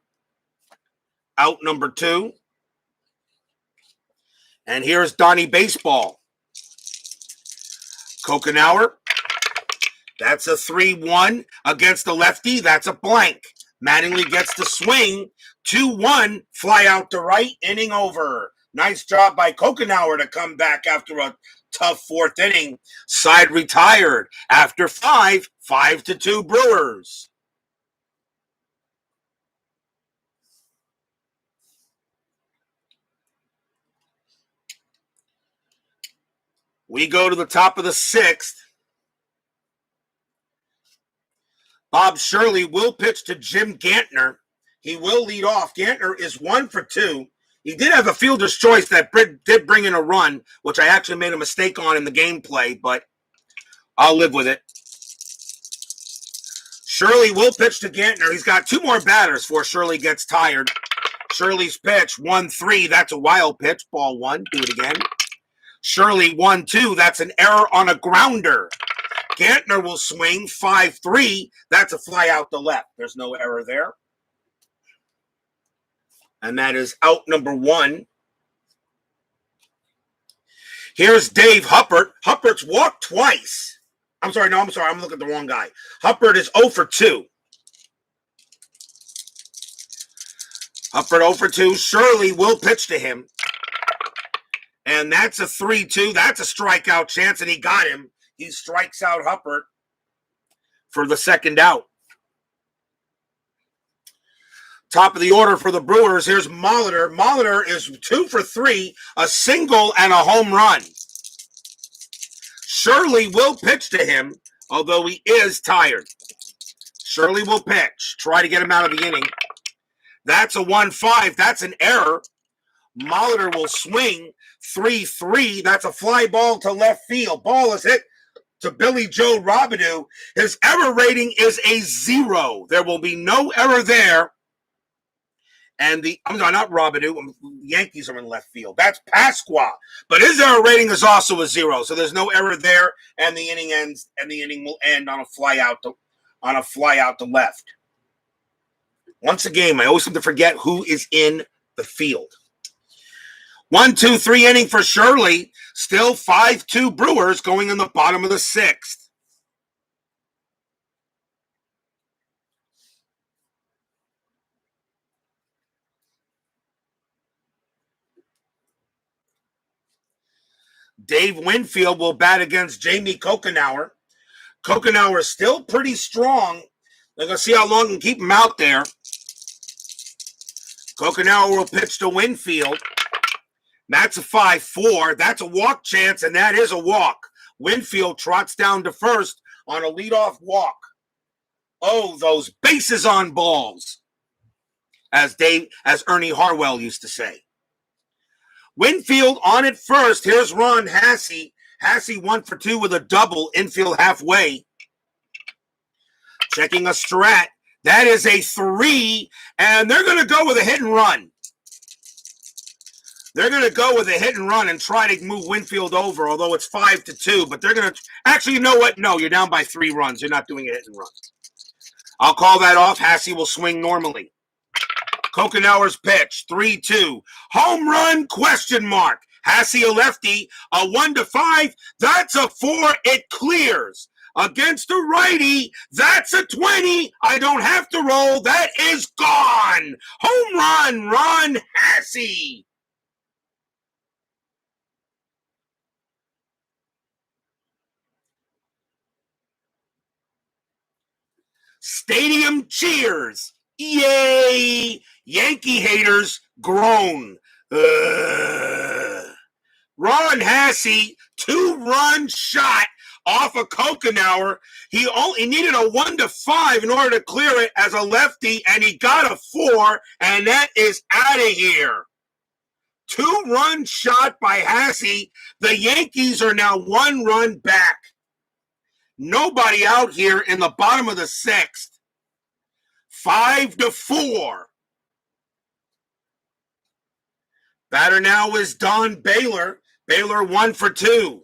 Out number 2. And here's Donnie Baseball. Cocanower, that's a 3-1 against the lefty, that's a blank. Mattingly gets the swing, 2-1, fly out to right, inning over. Nice job by Cocanower to come back after a tough 4th inning. Side retired after 5-2 Brewers. We go to the top of the 6th. Bob Shirley will pitch to Jim Gantner. He will lead off. Gantner is 1 for 2. He did have a fielder's choice that did bring in a run, which I actually made a mistake on in the gameplay, but I'll live with it. Shirley will pitch to Gantner. He's got 2 more batters before Shirley gets tired. Shirley's pitch, 1-3. That's a wild pitch. Ball 1. Do it again. Shirley, 1-2. That's an error on a grounder. Gantner will swing, 5-3. That's a fly out the left. There's no error there. And that is out number 1. Here's Dave Huppert. Huppert's walked twice. I'm sorry. I'm looking at the wrong guy. Huppert is 0 for 2. Huppert 0 for 2. Shirley will pitch to him. And that's a 3-2. That's a strikeout chance, and he got him. He strikes out Huppert for the second out. Top of the order for the Brewers. Here's Molitor. Molitor is 2 for 3, a single and a home run. Shirley will pitch to him, although he is tired. Shirley will pitch. Try to get him out of the inning. That's a 1-5. That's an error. Molitor will swing. 3-3. That's a fly ball to left field. Ball is hit to Billy Joe Robidoux. His error rating is a 0. There will be no error there. And I'm not Robidoux. Yankees are in left field. That's Pasqua. But his error rating is also a 0. So there's no error there. And the inning ends. And the inning will end on a fly out to left. Once again, I always seem to forget who is in the field. 1-2-3 inning for Shirley. Still 5-2 Brewers going in the bottom of the 6th. Dave Winfield will bat against Jamie Cocanower. Cocanower is still pretty strong. They're going to see how long can keep him out there. Cocanower will pitch to Winfield. That's a 5-4. That's a walk chance, and that is a walk. Winfield trots down to first on a leadoff walk. Oh, those bases on balls, as Ernie Harwell used to say. Winfield on at first. Here's Ron Hasse. Hasse 1 for 2 with a double. Infield halfway. Checking a strat. That is a 3, and they're going to go with a hit and run. They're going to go with a hit and run and try to move Winfield over, although it's 5-2. But they're going to actually, you know what? No, you're down by 3 runs. You're not doing a hit and run. I'll call that off. Hasse will swing normally. Cocanower's pitch, 3-2. Home run, question mark. Hasse a lefty, a 1-5. That's a 4. It clears. Against a righty, that's a 20. I don't have to roll. That is gone. Home run, Ron Hasse. Stadium cheers. Yay! Yankee haters groan. Ron Hasse, 2-run shot off of Cocanower. He needed a 1-5 in order to clear it as a lefty, and he got a 4, and that is out of here. 2-run shot by Hasse. The Yankees are now 1 run back. Nobody out here in the bottom of the 6th. 5-4. Batter now is Don Baylor. Baylor 1 for 2.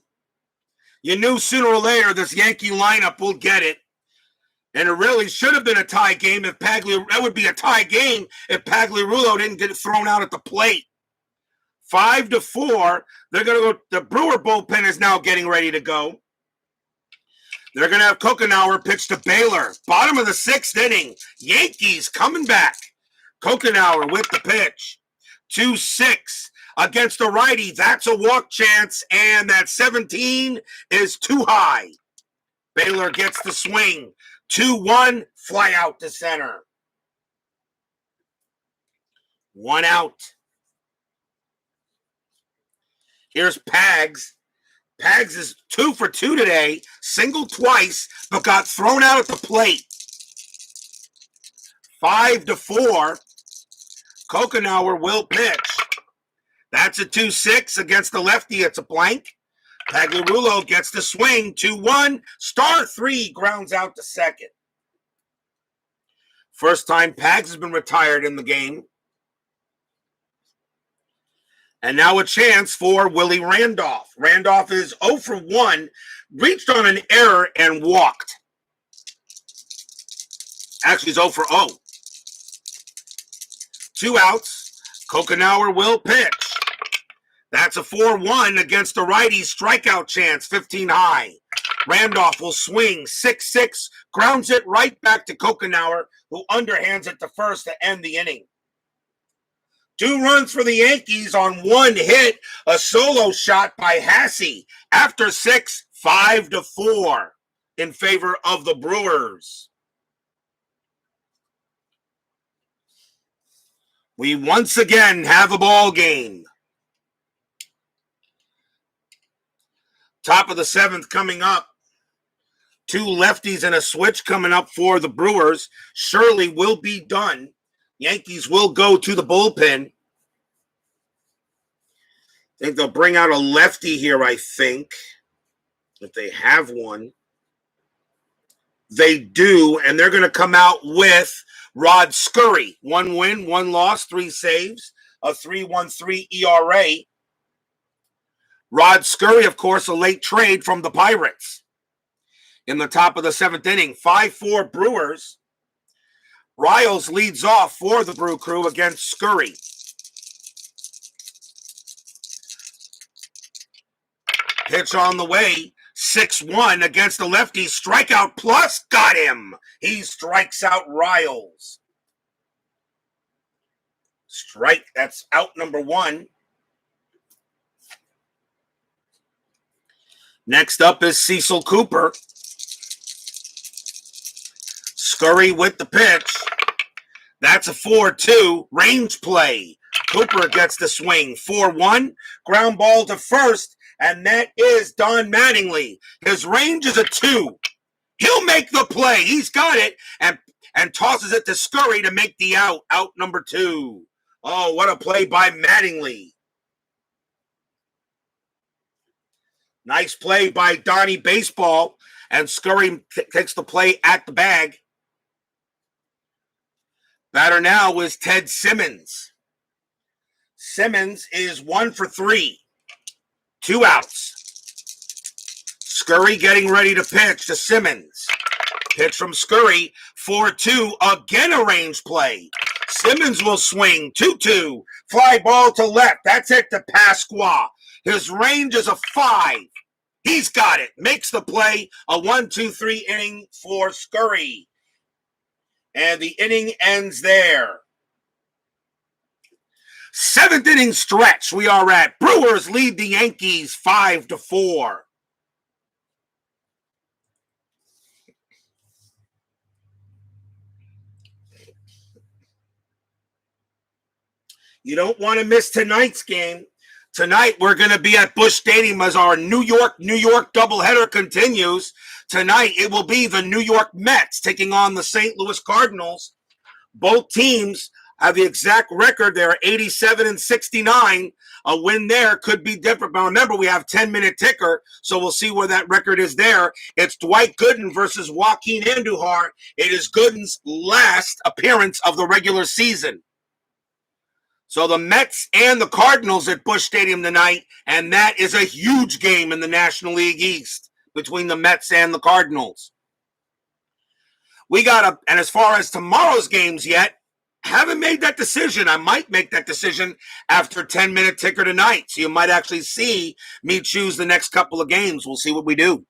You knew sooner or later this Yankee lineup will get it. And it really should have been a tie game if that would be a tie game if Pagliarulo didn't get thrown out at the plate. 5-4. They're going to go. The Brewer bullpen is now getting ready to go. They're going to have Cocanower pitch to Baylor. Bottom of the 6th inning. Yankees coming back. Cocanower with the pitch. 2-6 against a righty. That's a walk chance, and that 17 is too high. Baylor gets the swing. 2-1, fly out to center. 1 out. Here's Pags. Pags is 2 for 2 today, singled twice, but got thrown out at the plate. 5-4. Cocanower will pitch. That's a 2-6 against the lefty. It's a blank. Pagliarulo gets the swing. 2-1. Star 3 grounds out to second. First time Pags has been retired in the game. And now a chance for Willie Randolph. Randolph is 0 for 1, reached on an error and walked. Actually, he's 0 for 0. 2 outs. Cocanower will pitch. That's a 4-1 against the righty. Strikeout chance, 15 high. Randolph will swing, 6-6, grounds it right back to Cocanower, who underhands it to first to end the inning. 2 runs for the Yankees on 1 hit, a solo shot by Hasse. After 6, 5-4 in favor of the Brewers. We once again have a ball game. Top of the 7th coming up. 2 lefties and a switch coming up for the Brewers. Shirley will be done. Yankees will go to the bullpen. I think they'll bring out a lefty here, I think. If they have one. They do, and they're going to come out with Rod Scurry. 1 win, 1 loss, 3 saves, a 3.13 ERA. Rod Scurry, of course, a late trade from the Pirates. In the top of the 7th inning, 5-4 Brewers. Riles leads off for the Brew Crew against Scurry. Pitch on the way, 6-1 against the lefty. Strikeout plus, got him. He strikes out Riles. Strike, that's out number 1. Next up is Cecil Cooper. Scurry with the pitch. That's a 4-2 range play. Cooper gets the swing. 4-1, ground ball to first, and that is Don Mattingly. His range is a 2. He'll make the play. He's got it, and tosses it to Scurry to make the out. Out number 2. Oh, what a play by Mattingly. Nice play by Donnie Baseball, and Scurry takes the play at the bag. Batter now is Ted Simmons. Simmons is 1 for 3. 2 outs. Scurry getting ready to pitch to Simmons. Pitch from Scurry, 4-2, again a range play. Simmons will swing, 2-2, fly ball to left. That's it to Pasqua. His range is a 5. He's got it. Makes the play. A 1-2-3 inning for Scurry. And the inning ends there. 7th inning stretch we are at. Brewers lead the Yankees 5-4. You don't want to miss tonight's game. Tonight, we're going to be at Busch Stadium as our New York doubleheader continues. Tonight, it will be the New York Mets taking on the St. Louis Cardinals. Both teams have the exact record. They're 87-69. A win there could be different. But remember, we have 10-minute ticker, so we'll see where that record is there. It's Dwight Gooden versus Joaquin Andujar. It is Gooden's last appearance of the regular season. So the Mets and the Cardinals at Busch Stadium tonight, and that is a huge game in the National League East between the Mets and the Cardinals. And as far as tomorrow's games yet, haven't made that decision. I might make that decision after 10-minute ticker tonight. So you might actually see me choose the next couple of games. We'll see what we do.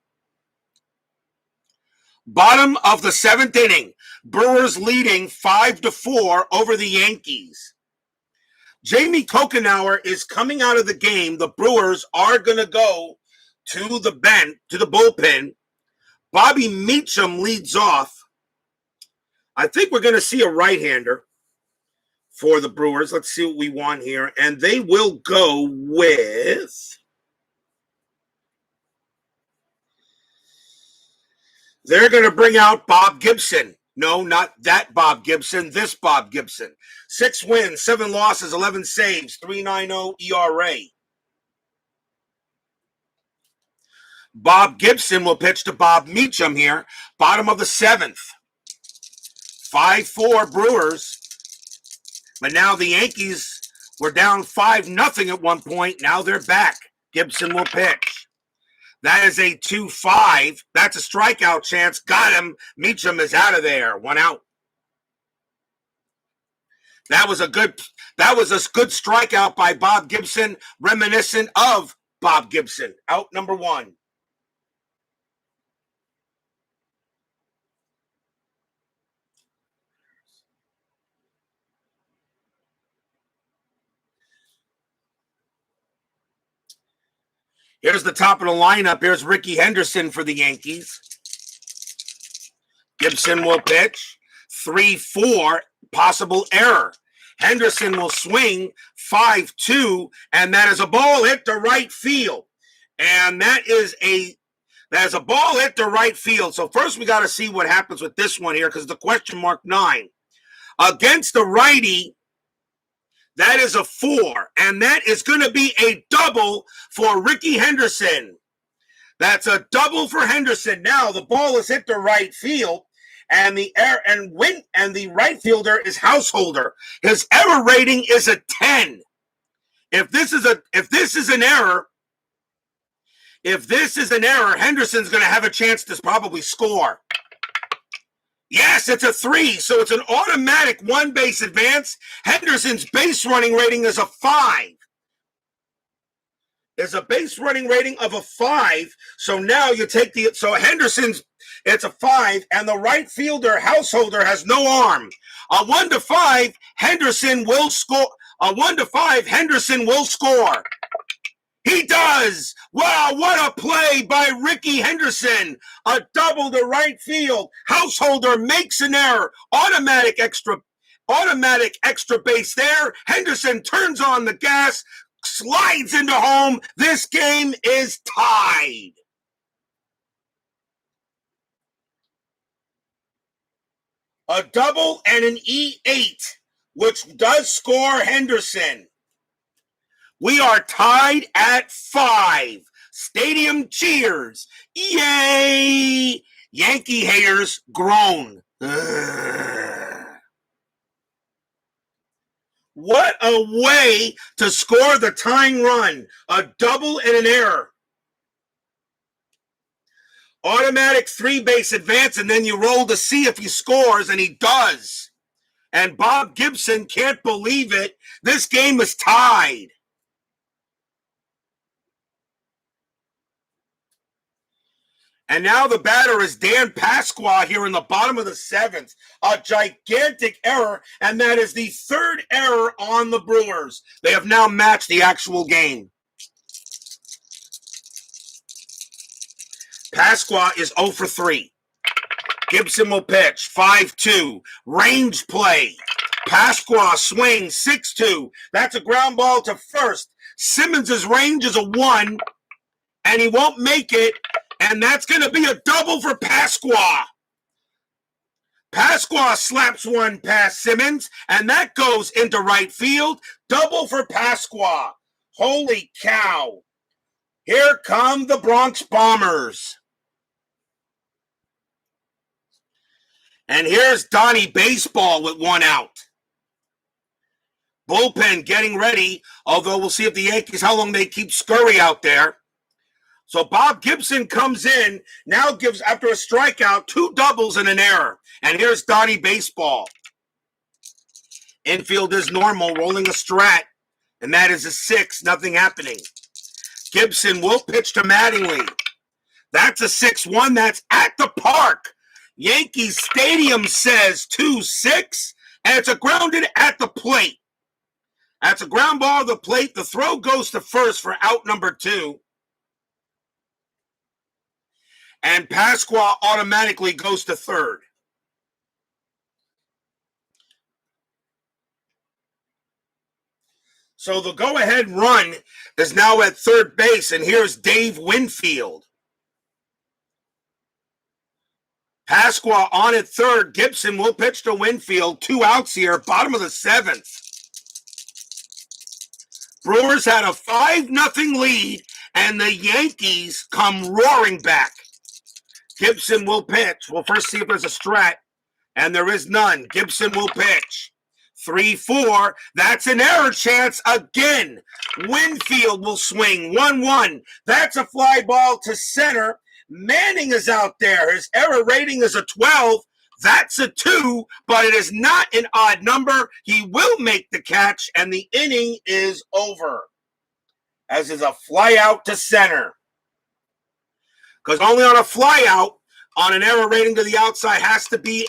Bottom of the 7th inning, Brewers leading 5-4 over the Yankees. Jamie Cocanower is coming out of the game. The Brewers are going to go to the bullpen. Bobby Meacham leads off. I think we're going to see a right-hander for the Brewers. Let's see what we want here. And they will go with... They're going to bring out Bob Gibson. No, not that Bob Gibson, this Bob Gibson. 6 wins, 7 losses, 11 saves, 3.90 ERA. Bob Gibson will pitch to Bob Meacham here, bottom of the 7th. 5-4 Brewers. But now the Yankees were down 5-0 at one point. Now they're back. Gibson will pitch. That is a 2-5. That's a strikeout chance. Got him. Meacham is out of there. 1 out. That was a good strikeout by Bob Gibson, reminiscent of Bob Gibson. Out number 1. Here's the top of the lineup. Here's Ricky Henderson for the Yankees. Gibson will pitch. 3-4, possible error. Henderson will swing. 5-2, and that is a ball hit to right field. And that is a ball hit to right field. So first we got to see what happens with this one here, because the question mark 9. Against the righty, that is a 4, and that is going to be a double for Ricky Henderson. That's a double for Henderson. Now the ball is hit to right field, and the right fielder is Householder. His error rating is a 10. If this is an error, Henderson's going to have a chance to probably score. Yes, it's a 3, so it's an automatic 1 base advance. Henderson's base running rating is a 5. There's a base running rating of a 5, so now you take Henderson's, it's a 5, and the right fielder, Householder, has no arm. A 1-5, Henderson will score. A 1-5, Henderson will score. He does! Wow, what a play by Ricky Henderson. A double to right field. Householder makes an error. Automatic extra base there. Henderson turns on the gas, slides into home. This game is tied. A double and an E8, which does score Henderson. We are tied at 5. Stadium cheers. Yay! Yankee haters groan. Ugh. What a way to score the tying run. A double and an error. Automatic 3-base advance, and then you roll to see if he scores, and he does. And Bob Gibson can't believe it. This game is tied. And now the batter is Dan Pasqua here in the bottom of the 7th. A gigantic error, and that is the 3rd error on the Brewers. They have now matched the actual game. Pasqua is 0 for 3. Gibson will pitch. 5-2. Range play. Pasqua swings. 6-2. That's a ground ball to first. Simmons' range is a 1, and he won't make it. And that's going to be a double for Pasqua. Pasqua slaps one past Simmons, and that goes into right field. Double for Pasqua. Holy cow. Here come the Bronx Bombers. And here's Donnie Baseball with 1 out. Bullpen getting ready, although we'll see if the Yankees, how long they keep Scurry out there. So Bob Gibson comes in, now gives, after a strikeout, 2 doubles and an error. And here's Donnie Baseball. Infield is normal, rolling a strat, and that is a 6, nothing happening. Gibson will pitch to Mattingly. That's a 6-1, that's at the park. Yankee Stadium says 2-6, and it's a grounded at the plate. That's a ground ball to the plate. The throw goes to first for out number 2. And Pasqua automatically goes to third. So the go-ahead run is now at third base, and here's Dave Winfield. Pasqua on at third. Gibson will pitch to Winfield. 2 outs here. Bottom of the 7th. Brewers had a 5-0 lead, and the Yankees come roaring back. Gibson will pitch. We'll first see if there's a strat, and there is none. Gibson will pitch. 3-4. That's an error chance again. Winfield will swing. 1-1. That's a fly ball to center. Manning is out there. His error rating is a 12. That's a 2, but it is not an odd number. He will make the catch, and the inning is over. As is a fly out to center. Because only on a fly out, on an error rating to the outside, has to be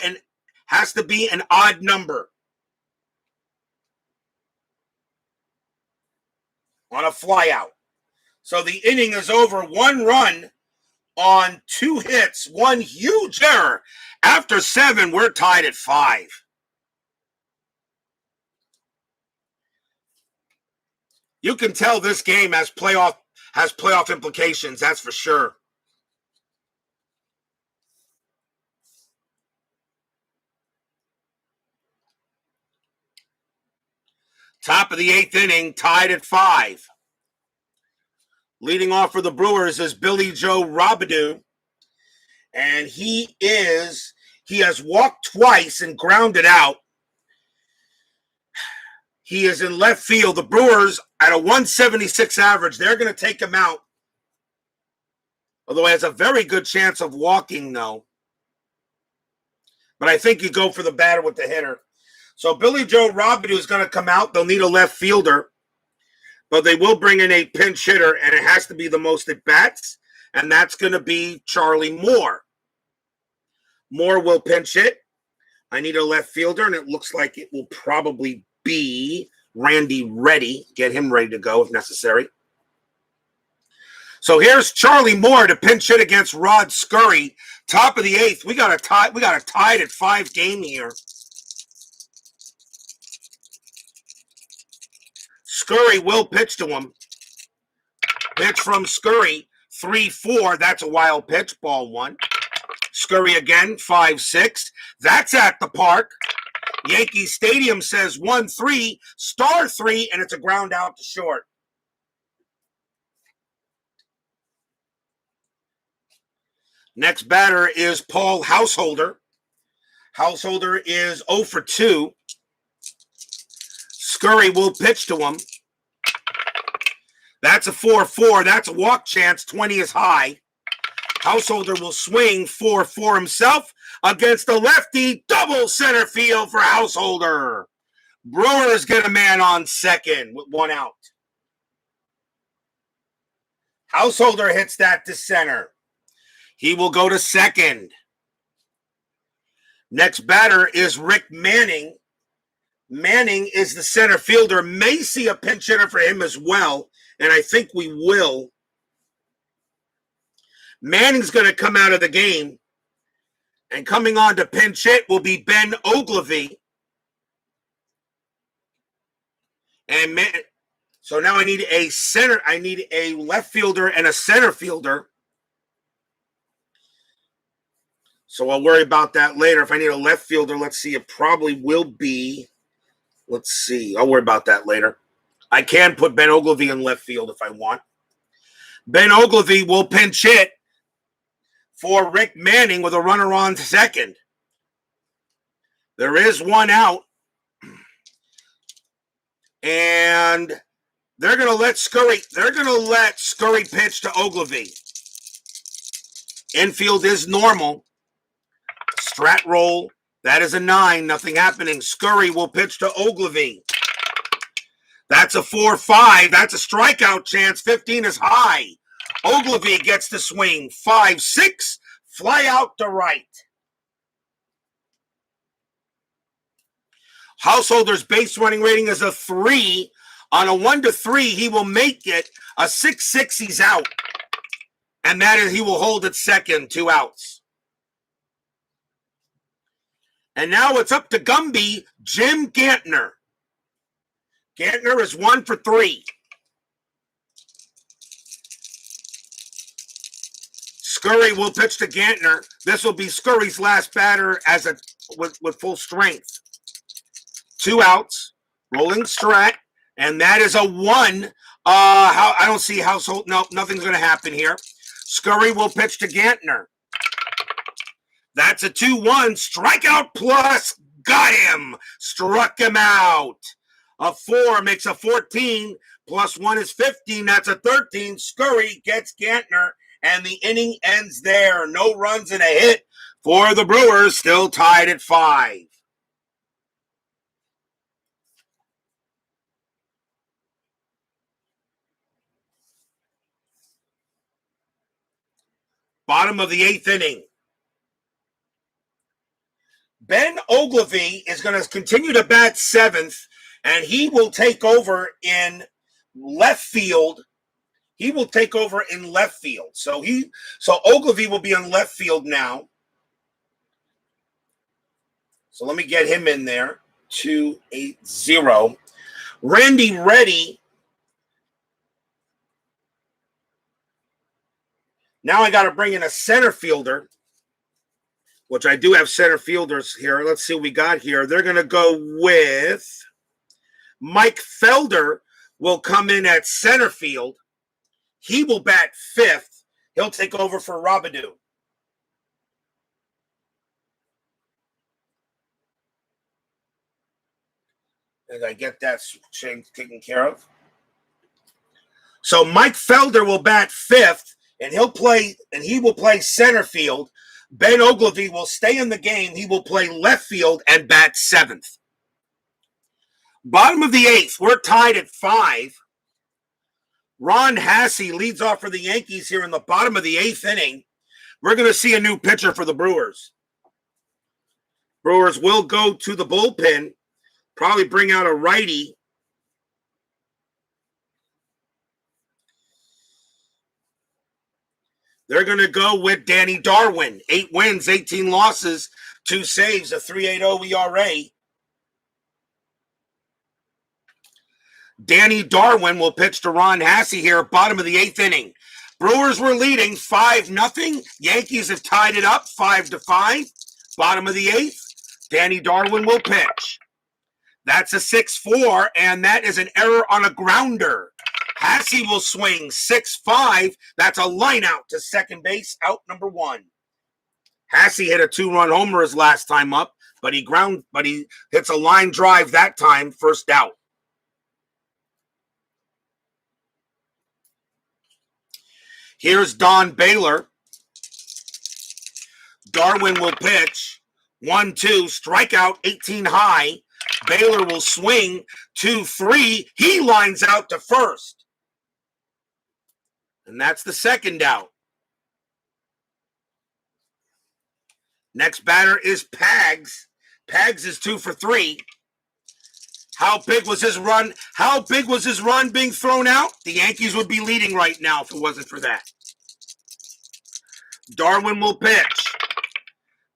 an odd number. On a fly out. So the inning is over. 1 run on 2 hits. 1 huge error. After 7, we're tied at 5. You can tell this game has playoff implications, that's for sure. Top of the 8th inning, tied at 5. Leading off for the Brewers is Billy Joe Robidoux. And he has walked twice and grounded out. He is in left field. The Brewers, at a 176 average, they're going to take him out. Although he has a very good chance of walking, though. But I think you go for the batter with the hitter. So Billy Joe Robidoux is going to come out. They'll need a left fielder. But they will bring in a pinch hitter, and it has to be the most at bats. And that's going to be Charlie Moore. Moore will pinch hit. I need a left fielder, and it looks like it will probably be Randy Reddy. Get him ready to go if necessary. So here's Charlie Moore to pinch hit against Rod Scurry. Top of the 8th. We got a tied at 5 game here. Scurry will pitch to him. Pitch from Scurry. 3-4. That's a wild pitch. Ball 1. Scurry again. 5-6. That's at the park. Yankee Stadium says 1-3. Star 3. And it's a ground out to short. Next batter is Paul Householder. Householder is 0 for 2. Scurry will pitch to him. That's a 4-4. That's a walk chance. 20 is high. Householder will swing 4-4 himself against the lefty. Double center field for Householder. Brewers get a man on second with 1 out. Householder hits that to center. He will go to second. Next batter is Rick Manning. Manning is the center fielder. May see a pinch hitter for him as well, and I think we will. Manning's going to come out of the game, and coming on to pinch hit will be Ben Ogilvy. And so now I need a center. I need a left fielder and a center fielder. So I'll worry about that later. If I need a left fielder, let's see. It probably will be. Let's see. I'll worry about that later. I can put Ben Ogilvy in left field if I want. Ben Ogilvy will pinch hit for Rick Manning with a runner on second. There is 1 out. And they're going to let Scurry pitch to Ogilvy. Infield is normal. Strat roll. That is a 9. Nothing happening. Scurry will pitch to Ogilvy. That's a 4-5. That's a strikeout chance. 15 is high. Ogilvy gets the swing. 5-6. Fly out to right. Householder's base running rating is a 3. On a 1-3, he will make it. A 6-6, he's out. And that is, he will hold at second. 2 outs. And now it's up to Gumby, Jim Gantner. Gantner is 1 for 3. Scurry will pitch to Gantner. This will be Scurry's last batter with full strength. 2 outs, rolling strat, and that is a 1. I don't see household. No, nothing's going to happen here. Scurry will pitch to Gantner. That's a 2-1. Strikeout plus. Got him. Struck him out. A 4 makes a 14. Plus 1 is 15. That's a 13. Scurry gets Gantner, and the inning ends there. No runs and a hit for the Brewers. Still tied at 5. Bottom of the 8th inning. Ben Ogilvy is going to continue to bat 7th, and he will take over in left field. So Ogilvy will be in left field now. So let me get him in there. 2-8-0. Randy Reddy. Now I got to bring in a center fielder, which I do have center fielders here. Let's see what we got here. They're going to go with Mike Felder will come in at center field. He will bat 5th. He'll take over for Robidoux. And I get that change taken care of. So Mike Felder will bat 5th, and he will play center field. Ben Ogilvy will stay in the game. He will play left field and bat 7th. Bottom of the 8th, we're tied at 5. Ron Hassey leads off for the Yankees here in the bottom of the 8th inning. We're going to see a new pitcher for the Brewers. Brewers will go to the bullpen, probably bring out a righty. They're going to go with Danny Darwin. 8 wins, 18 losses, 2 saves, a 3.80 ERA. Danny Darwin will pitch to Ron Hassey here, bottom of the 8th inning. Brewers were leading 5-0. Yankees have tied it up 5-5. Bottom of the 8th, Danny Darwin will pitch. That's a 6-4, and that is an error on a grounder. Hassey will swing 6-5. That's a line out to second base, out number 1. Hassey hit a 2-run homer his last time up, but he hits a line drive that time, first out. Here's Don Baylor. Darwin will pitch. 1-2, strikeout, 18 high. Baylor will swing 2-3. He lines out to first. And that's the second out. Next batter is Pags. Pags is 2 for 3. How big was his run? How big was his run being thrown out? The Yankees would be leading right now if it wasn't for that. Darwin will pitch.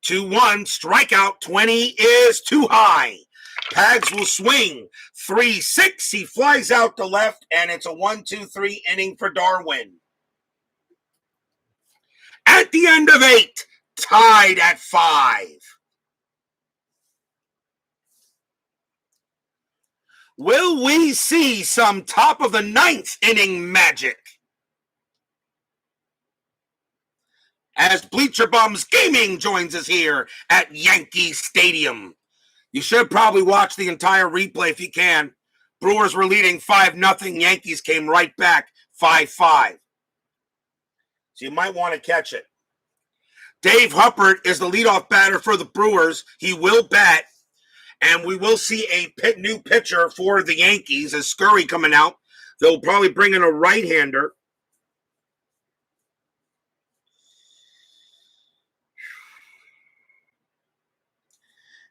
2-1, strikeout, 20 is too high. Pags will swing. 3-6, he flies out to left, and it's a 1-2-3 inning for Darwin. At the end of 8, tied at 5. Will we see some top of the 9th inning magic? As Bleacher Bums Gaming joins us here at Yankee Stadium. You should probably watch the entire replay if you can. Brewers were leading 5-0. Yankees came right back 5-5. So you might want to catch it. Dave Huppert is the leadoff batter for the Brewers. He will bat. And we will see a new pitcher for the Yankees as Scurry coming out. They'll probably bring in a right-hander.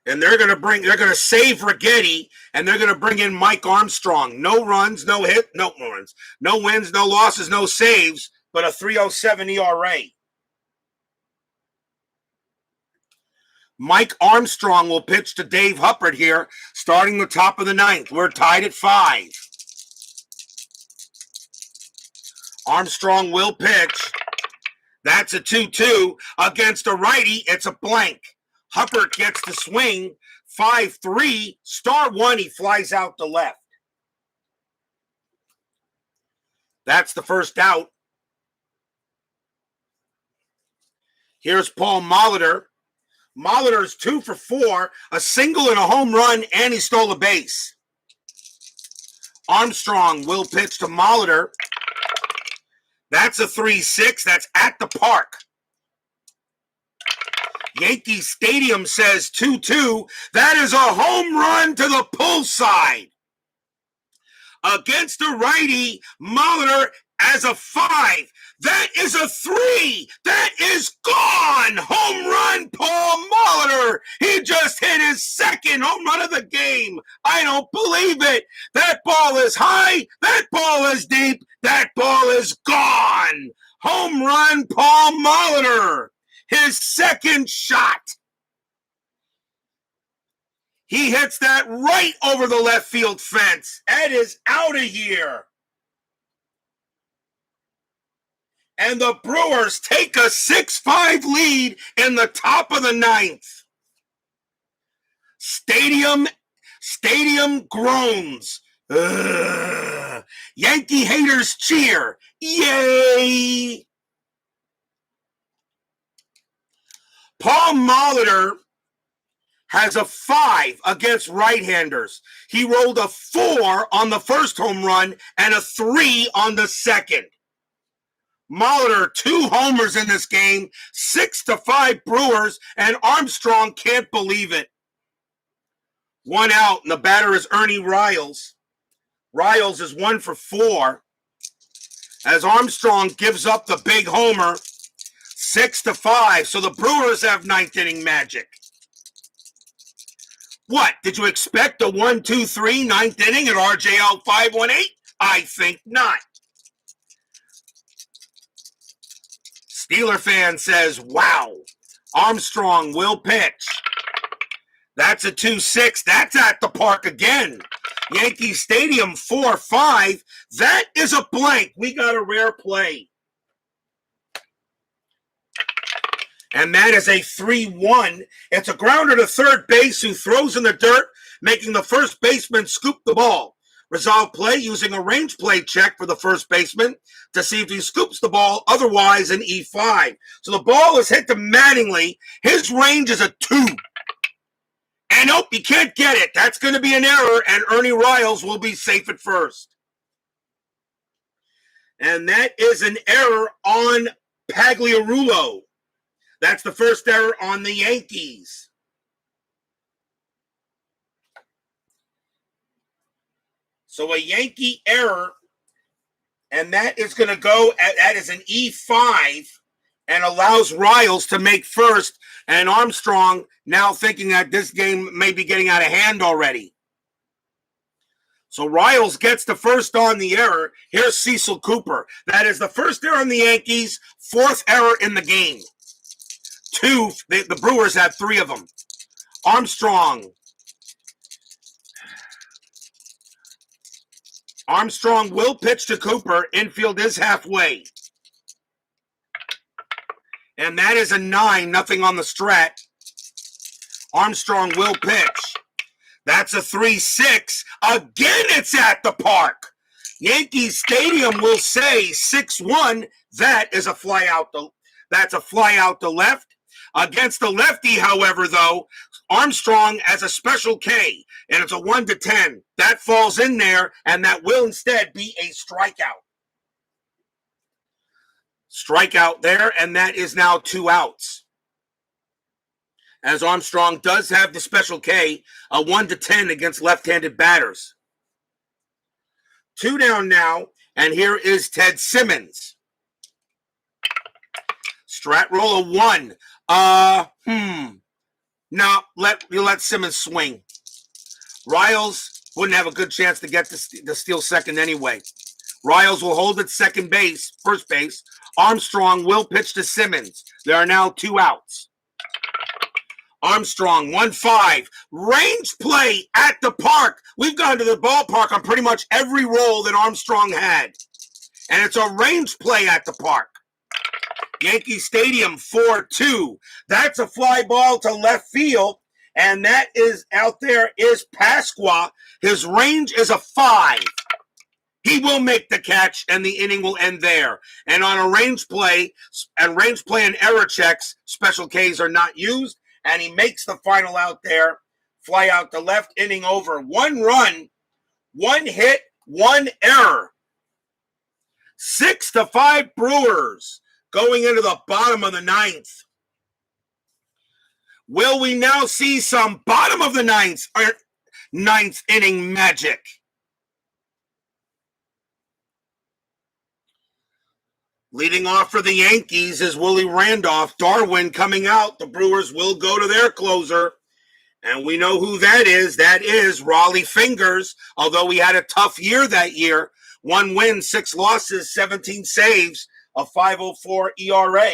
And they're going to save Righetti, and they're going to bring in Mike Armstrong. No runs, no wins, no losses, no saves, but a 3.07 ERA. Mike Armstrong will pitch to Dave Huppert here, starting the top of the 9th. We're tied at 5. Armstrong will pitch. That's a 2-2. Against a righty, it's a blank. Hubbard gets the swing. 5-3. Star one, he flies out to left. That's the first out. Here's Paul Molitor. Molitor's 2 for 4, a single and a home run, and he stole a base. Armstrong will pitch to Molitor. That's a 3-6. That's at the park. Yankee Stadium says 2-2. That is a home run to the pull side. Against a righty, Molitor as a 5. That is a 3. That is gone. Home run, Paul Molitor. He just hit his second home run of the game. I don't believe it. That ball is high. That ball is deep. That ball is gone. Home run, Paul Molitor. His second shot. He hits that right over the left field fence. That is out of here. And the Brewers take a 6-5 lead in the top of the 9th. Stadium groans. Ugh. Yankee haters cheer. Yay! Paul Molitor has a 5 against right-handers. He rolled a 4 on the first home run and a 3 on the second. Molitor, 2 homers in this game, 6-5 Brewers, and Armstrong can't believe it. 1 out, and the batter is Ernie Riles. Riles is 1 for 4. As Armstrong gives up the big homer, 6-5. So the Brewers have 9th inning magic. What? Did you expect a 1-2-3 9th inning at RJL 518? I think not. Steeler fan says, wow, Armstrong will pitch. That's a 2-6. That's at the park again. Yankee Stadium 4-5. That is a blank. We got a rare play. And that is a 3-1. It's a grounder to third base who throws in the dirt, making the first baseman scoop the ball. Resolve play using a range play check for the first baseman to see if he scoops the ball, otherwise an E5. So the ball is hit to Mattingly. His range is a 2. And nope, you can't get it. That's going to be an error, and Ernie Riles will be safe at first. And that is an error on Pagliarulo. That's the first error on the Yankees. So a Yankee error, and that is going to go, that is an E5, and allows Riles to make first, and Armstrong now thinking that this game may be getting out of hand already. So Riles gets the first on the error. Here's Cecil Cooper. That is the first error on the Yankees, 4th error in the game. 2, the Brewers had 3 of them. Armstrong will pitch to Cooper. Infield is halfway. And that is a 9, nothing on the strat. Armstrong will pitch. That's a 3-6. Again, it's at the park. Yankee Stadium will say 6-1. That is a fly out. That's a fly out to left. Against the lefty, however, though, Armstrong has a special K, and it's a 1-10. That falls in there, and that will instead be a strikeout. Strikeout there, and that is now 2 outs. As Armstrong does have the special K, a 1-10 against left-handed batters. 2 down now, and here is Ted Simmons. Strat roll of 1. No, let Simmons swing. Riles wouldn't have a good chance to get the steal second anyway. Riles will hold at first base. Armstrong will pitch to Simmons. There are now 2 outs. Armstrong, 1-5. Range play at the park. We've gone to the ballpark on pretty much every roll that Armstrong had. And it's a range play at the park. Yankee Stadium 4-2. That's a fly ball to left field, and that is out there is Pasqua. His range is a 5. He will make the catch, and the inning will end there. And on a range play and error checks, special Ks are not used, and he makes the final out there. Fly out to left, inning over. 1 run, 1 hit, 1 error. 6-5 Brewers going into the bottom of the 9th. Will we now see some bottom of the 9th inning magic? Leading off for the Yankees is Willie Randolph. Darwin coming out. The Brewers will go to their closer. And we know who that is. That is Raleigh Fingers. Although he had a tough year that year. 1 win, 6 losses, 17 saves, a 5.04 ERA.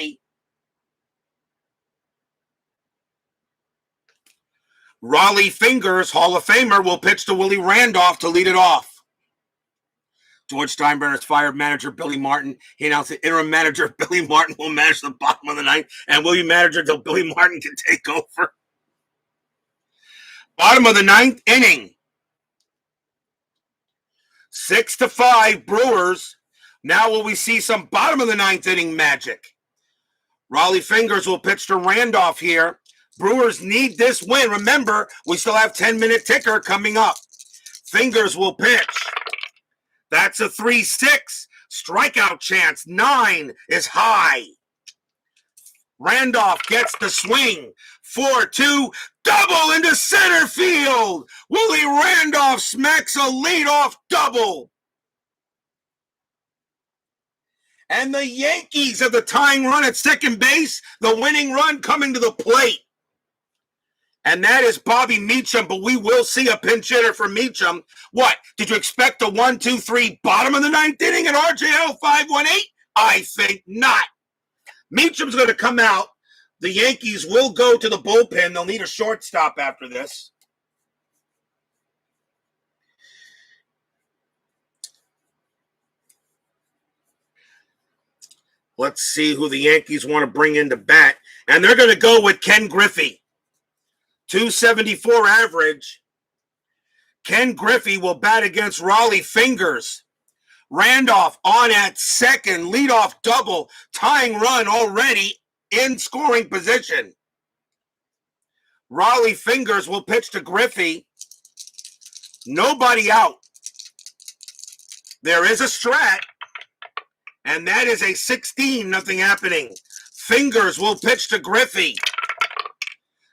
Raleigh Fingers, Hall of Famer, will pitch to Willie Randolph to lead it off. George Steinbrenner's fired manager Billy Martin. He announced that interim manager Billy Martin will manage the bottom of the 9th and will be manager until Billy Martin can take over. Bottom of the 9th inning. 6-5 Brewers. Now will we see some bottom of the 9th inning magic? Raleigh Fingers will pitch to Randolph here. Brewers need this win. Remember, we still have 10-minute ticker coming up. Fingers will pitch. That's a 3-6. Strikeout chance. 9 is high. Randolph gets the swing. 4-2. Double into center field. Willie Randolph smacks a leadoff double. And the Yankees have the tying run at second base. The winning run coming to the plate. And that is Bobby Meacham, but we will see a pinch hitter for Meacham. What? Did you expect a 1-2-3 bottom of the 9th inning at RJL 518? I think not. Meacham's going to come out. The Yankees will go to the bullpen. They'll need a shortstop after this. Let's see who the Yankees want to bring in to bat. And they're going to go with Ken Griffey. 274 average. Ken Griffey will bat against Raleigh Fingers. Randolph on at second. Leadoff double. Tying run already in scoring position. Raleigh Fingers will pitch to Griffey. Nobody out. There is a strat. And that is a 16, nothing happening. Fingers will pitch to Griffey.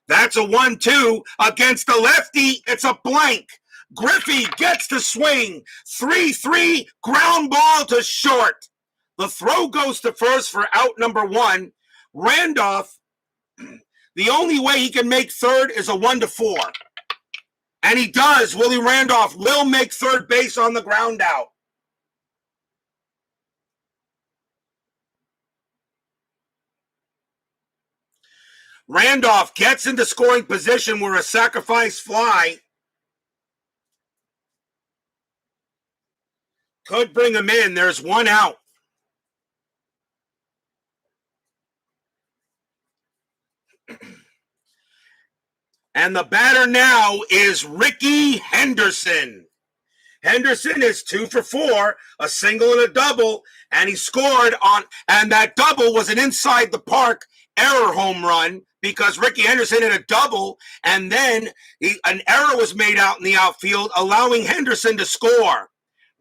That's a 1-2 against the lefty. It's a blank. Griffey gets to swing. 3-3, ground ball to short. The throw goes to first for out number 1. Randolph, the only way he can make third is a 1-4. And he does. Willie Randolph will make third base on the ground out. Randolph gets into scoring position where a sacrifice fly could bring him in. There's 1 out. And the batter now is Ricky Henderson. Henderson is 2 for 4, a single and a double, and he scored on, and that double was an inside the park error home run because Ricky Henderson hit a double, and then an error was made out in the outfield, allowing Henderson to score.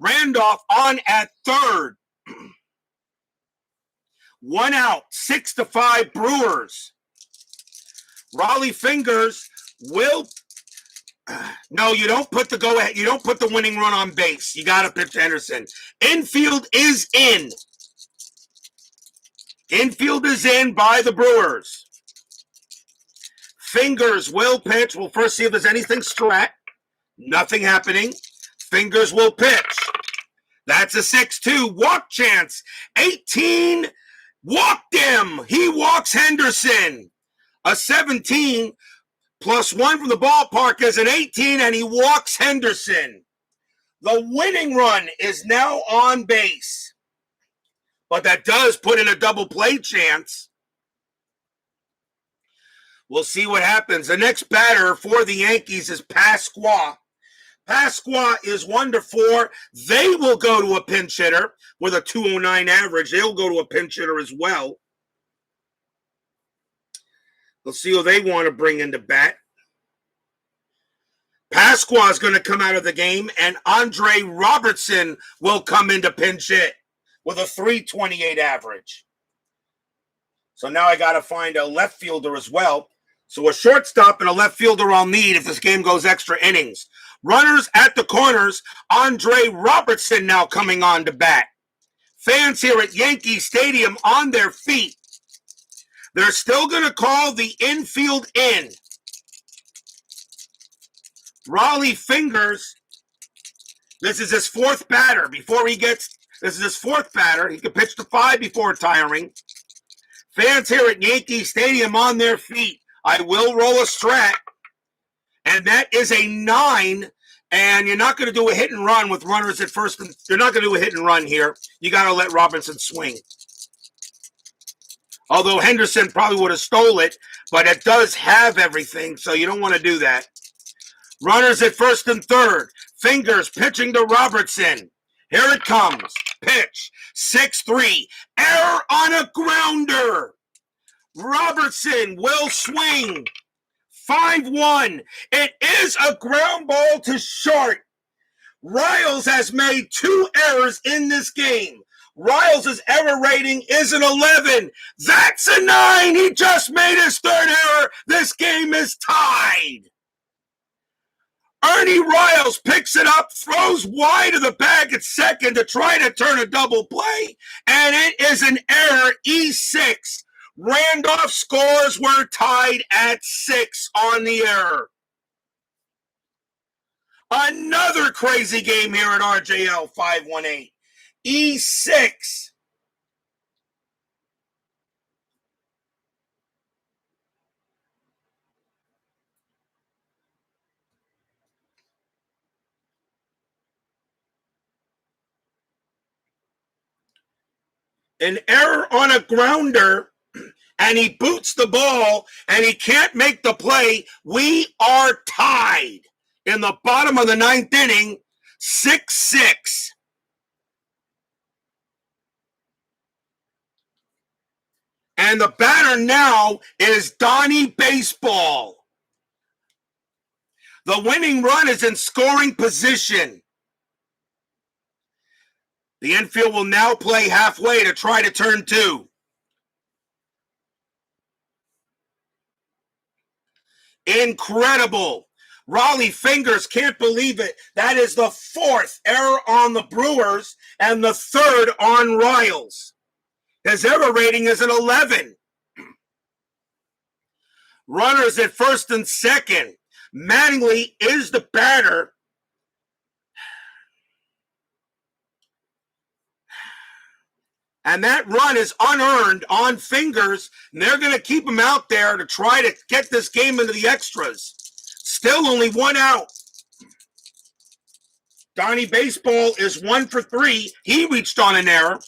Randolph on at third. 1 out, 6-5 Brewers. Raleigh Fingers will. No, you don't put the go ahead. You don't put the winning run on base. You got to pitch to Henderson. Infield is in. Infield is in by the Brewers. Fingers will pitch. We'll first see if there's anything strat. Nothing happening. Fingers will pitch. That's a 6-2. Walk chance. 18. Walked him. He walks Henderson. A 17 plus 1 from the ballpark is an 18, and he walks Henderson. The winning run is now on base. but that does put in a double play chance. We'll see what happens. The next batter for the Yankees is Pasqua. Pasqua is 1-4. They will go to a pinch hitter with a 209 average. They'll go to a pinch hitter as well. We'll see who they want to bring into bat. Pasqua is going to come out of the game, and Andre Robertson will come into pinch hit with a 328 average. So now I got to find a left fielder as well. So a shortstop and a left fielder I'll need if this game goes extra innings. Runners at the corners. Andre Robertson now coming on to bat. Fans here at Yankee Stadium on their feet. They're still going to call the infield in. Raleigh Fingers, this is his fourth batter. This is his fourth batter. He can pitch to 5 before retiring. Fans here at Yankee Stadium on their feet. I will roll a strat, and that is a 9, and you're not going to do a hit and run with runners at first. You're not going to do a hit and run here. You got to let Robinson swing. Although Henderson probably would have stole it, but it does have everything, so you don't want to do that. Runners at first and third. Fingers pitching to Robertson. Here it comes. Pitch. 6-3. Error on a grounder. Robertson will swing. 5-1. It is a ground ball to short. Riles has made 2 errors in this game. Riles' error rating is an 11. That's a 9. He just made his 3rd error. This game is tied. Ernie Riles picks it up, throws wide of the bag at second to try to turn a double play, and it is an error, E6. Randolph scores were tied at 6 on the error. Another crazy game here at RJL 518. E6. An error on a grounder, and he boots the ball, and he can't make the play. We are tied in the bottom of the 9th inning, 6-6. And the batter now is Donnie Baseball. The winning run is in scoring position. The infield will now play halfway to try to turn 2. Incredible. Raleigh Fingers can't believe it. That is the 4th error on the Brewers and the 3rd on Riles. His error rating is an 11. Runners at first and second. Mattingly is the batter. And that run is unearned on Fingers. And they're going to keep him out there to try to get this game into the extras. Still only 1 out. Donnie Baseball is 1 for 3. He reached on an error.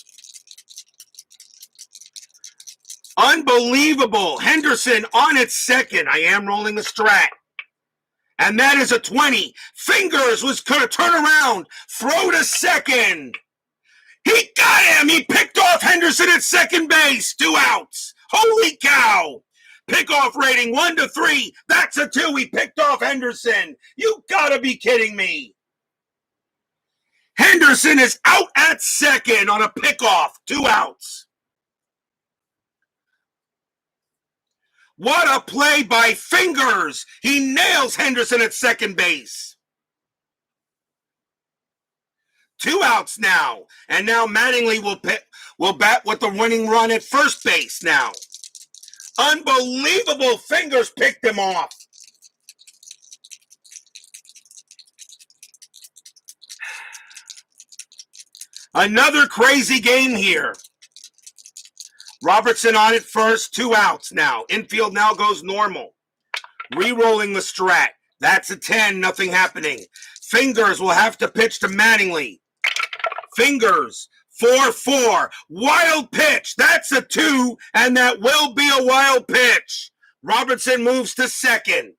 Unbelievable. Henderson on its second. I am rolling the strat. And that is a 20. Fingers was going to turn around. Throw to second. He got him. He picked off Henderson at second base. 2 outs. Holy cow. Pickoff rating 1-3. That's a 2. He picked off Henderson. You gotta be kidding me. Henderson is out at second on a pickoff. 2 outs. What a play by Fingers. He nails Henderson at second base. 2 outs now. And now Mattingly will bat with the winning run at first base now. Unbelievable. Fingers picked him off. Another crazy game here. Robertson on it first. 2 outs now. Infield now goes normal. Re-rolling the strat. That's a 10. Nothing happening. Fingers will have to pitch to Mattingly. Fingers. 4-4. Wild pitch. That's a 2, and that will be a wild pitch. Robertson moves to second.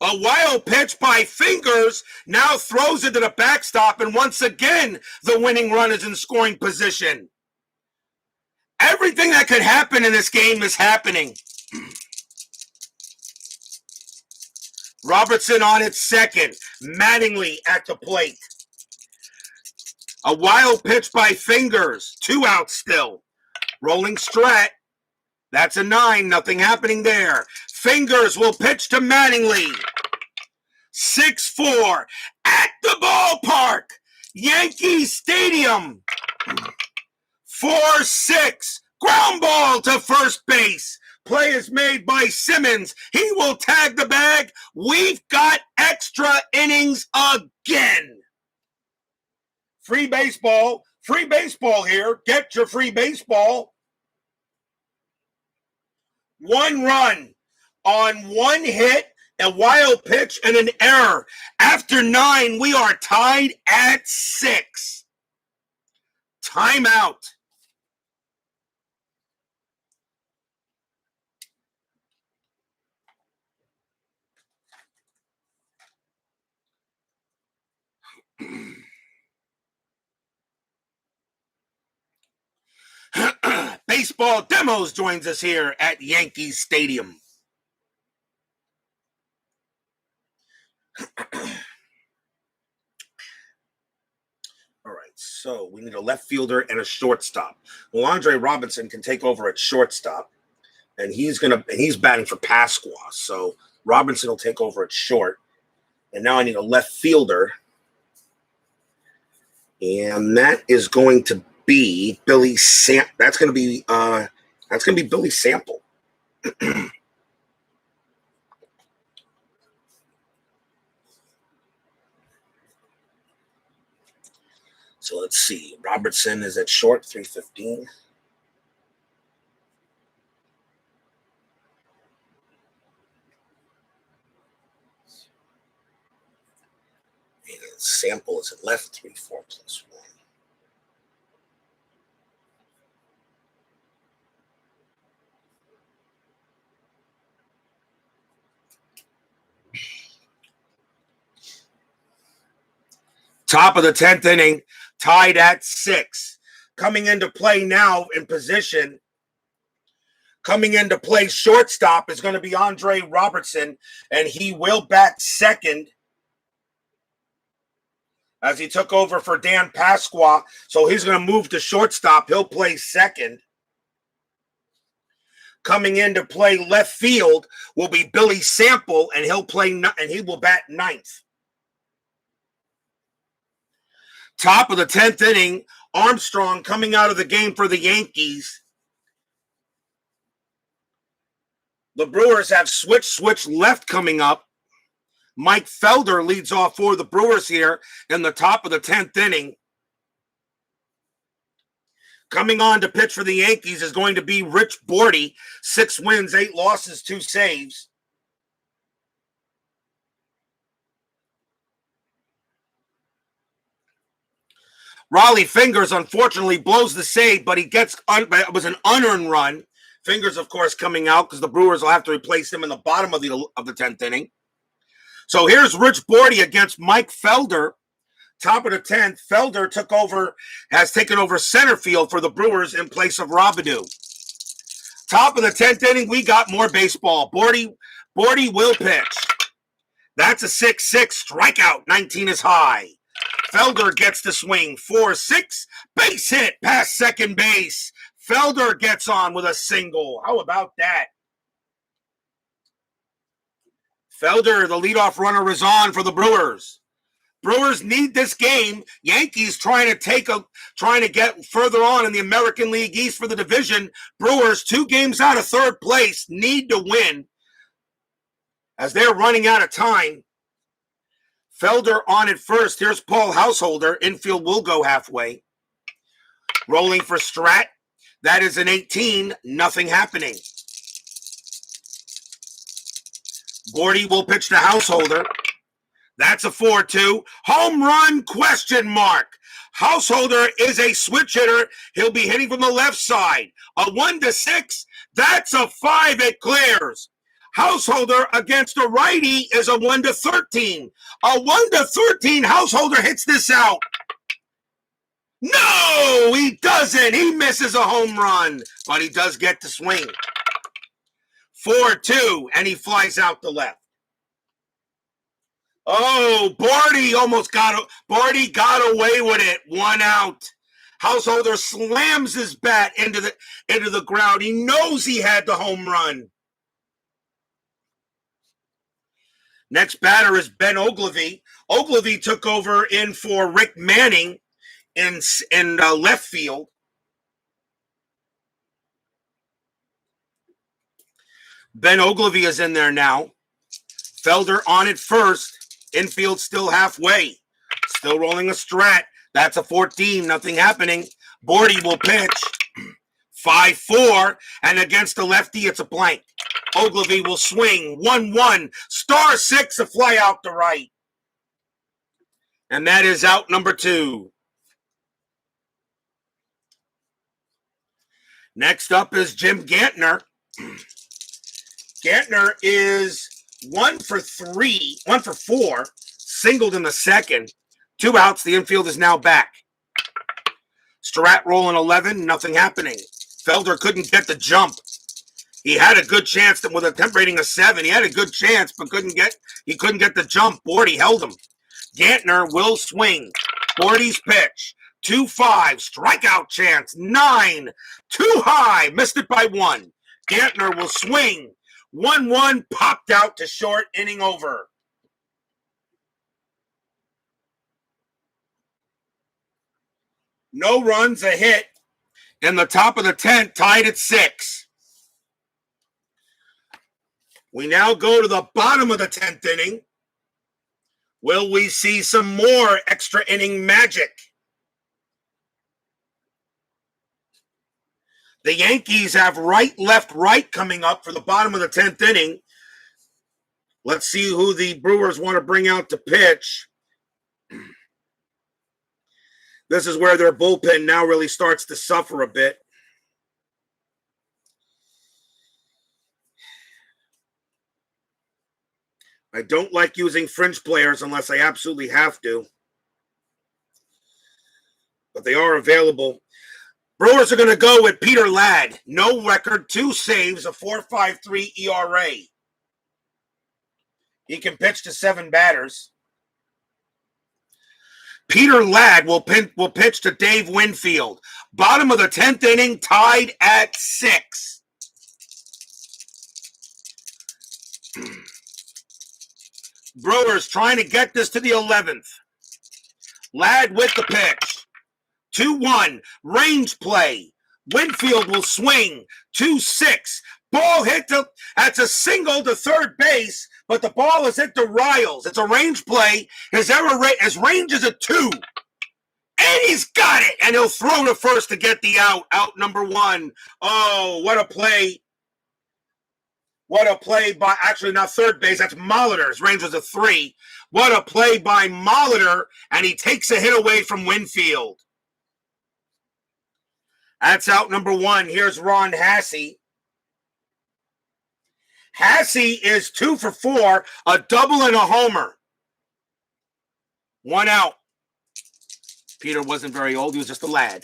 A wild pitch by Fingers now throws it to the backstop, and once again, the winning run is in scoring position. Everything that could happen in this game is happening. Robertson on its second. Mattingly at the plate. A wild pitch by Fingers. 2 outs still. Rolling Strat. That's a 9. Nothing happening there. Fingers will pitch to Mattingly. 6-4 at the ballpark. Yankee Stadium. 4-6. Ground ball to first base. Play is made by Simmons. He will tag the bag. We've got extra innings again. Free baseball. Free baseball here. Get your free baseball. 1 run on 1 hit, a wild pitch, and an error. After 9, we are tied at 6. Timeout. Baseball Demos joins us here at Yankee Stadium. All right, so we need a left fielder and a shortstop. Well, Andre Robinson can take over at shortstop, and he's batting for Pasqua. So Robinson will take over at short, and now I need a left fielder, and that is going to be Billy Sample. That's going to be Billy Sample. So let's see. Robertson is at short, 315. And Sample is at left, 3-4 +1. Top of the 10th inning, tied at 6. Coming into play now in position, coming into play shortstop is going to be Andre Robertson, and he will bat second as he took over for Dan Pasqua. So he's going to move to shortstop. He'll play second. Coming into play left field will be Billy Sample, and he will bat 9th. Top of the 10th inning, Armstrong coming out of the game for the Yankees. The Brewers have switch left coming up. Mike Felder leads off for the Brewers here in the top of the 10th inning. Coming on to pitch for the Yankees is going to be Rich Bordy. 6 wins, 8 losses, 2 saves. Raleigh Fingers unfortunately blows the save, but it was an unearned run. Fingers, of course, coming out because the Brewers will have to replace him in the bottom of the 10th inning. So here's Rich Bordy against Mike Felder. Top of the 10th, Felder has taken over center field for the Brewers in place of Robidoux. Top of the 10th inning, we got more baseball. Bordy will pitch. That's a 6-6 strikeout. 19 is high. Felder gets the swing. 4-6. Base hit past second base. Felder gets on with a single. How about that? Felder, the leadoff runner, is on for the Brewers. Brewers need this game. Yankees trying to get further on in the American League East for the division. Brewers 2 games out of 3rd place, need to win as they're running out of time. Felder on at first. Here's Paul Householder. Infield will go halfway. Rolling for Strat. That is an 18. Nothing happening. Bordy will pitch to Householder. That's a 4-2. Home run, question mark. Householder is a switch hitter. He'll be hitting from the left side. A 1-6. That's a 5. It clears. Householder against a righty is a 1-13. A 1-13. Householder hits this out. No, he doesn't. He misses a home run, but he does get to swing. 4-2, and he flies out the left. Oh, Bordy got away with it. 1 out. Householder slams his bat into the ground. He knows he had the home run. Next batter is Ben Ogilvy. Ogilvy took over in for Rick Manning in left field. Ben Ogilvy is in there now. Felder on it first. Infield still halfway. Still rolling a strat. That's a 14. Nothing happening. Bordy will pitch. 5-4. And against the lefty, it's a blank. Ogilvy will swing. 1-1. Star 6, a fly out to right. And that is out number 2. Next up is Jim Gantner. Gantner is 1 for 4, singled in the second. 2 outs. The infield is now back. Strat rolling 11, nothing happening. Felder couldn't get the jump. He had a good chance with a temp rating of 7. He had a good chance, but he couldn't get the jump. Bordy held him. Gantner will swing. Bordy's pitch. 2-5. Strikeout chance. 9. Too high. Missed it by 1. Gantner will swing. 1-1. Popped out to short. Inning over. No runs, a hit. In the top of the 10th, tied at 6. We now go to the bottom of the 10th inning. Will we see some more extra inning magic? The Yankees have right, left, right coming up for the bottom of the 10th inning. Let's see who the Brewers want to bring out to pitch. This is where their bullpen now really starts to suffer a bit. I don't like using fringe players unless I absolutely have to. But they are available. Brewers are going to go with Peter Ladd. No record, 2 saves, a 4.53 ERA. He can pitch to 7 batters. Peter Ladd will pitch to Dave Winfield. Bottom of the 10th inning, tied at 6. Brewers trying to get this to the 11th. Ladd with the pitch. 2-1. Range play. Winfield will swing. 2-6. Ball hit that's a single to third base, but the ball is hit to Riles. It's a range play. His range is a 2. And he's got it. And he'll throw to first to get the out. Out number 1. Oh, what a play. What a play by, actually not third base, that's Molitor. His range was a 3. What a play by Molitor, and he takes a hit away from Winfield. That's out number 1. Here's Ron Hassey. Hassey is 2 for 4, a double and a homer. 1 out. Peter wasn't very old, he was just a lad.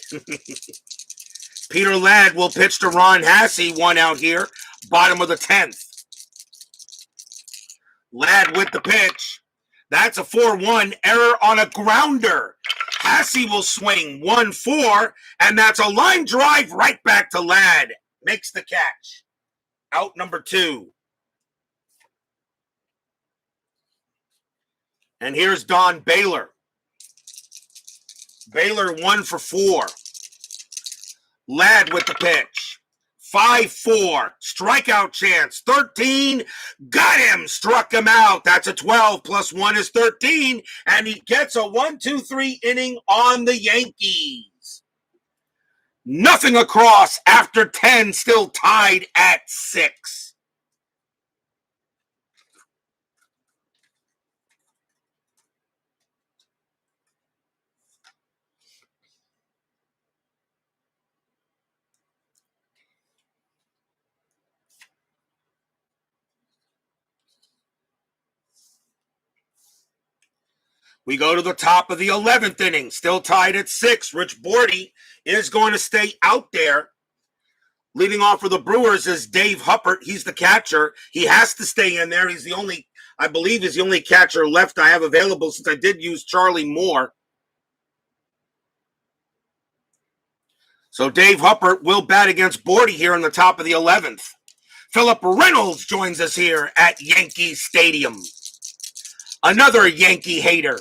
Peter Ladd will pitch to Ron Hassey, 1 out here. Bottom of the 10th. Ladd with the pitch. That's a 4-1 error on a grounder. Hassey will swing 1-4, and that's a line drive right back to Ladd. Makes the catch. Out number 2. And here's Don Baylor. Baylor 1 for 4. Ladd with the pitch. 5-4. Strikeout chance. 13. Got him. Struck him out. That's a 12. Plus 1 is 13. And he gets a 1-2-3 inning on the Yankees. Nothing across after 10. Still tied at 6. We go to the top of the 11th inning, still tied at 6. Rich Bordy is going to stay out there. Leading off for the Brewers is Dave Huppert. He's the catcher. He has to stay in there. He's the only, I believe, is the only catcher left I have available since I did use Charlie Moore. So Dave Huppert will bat against Bordy here in the top of the 11th. Philip Reynolds joins us here at Yankee Stadium. Another Yankee hater.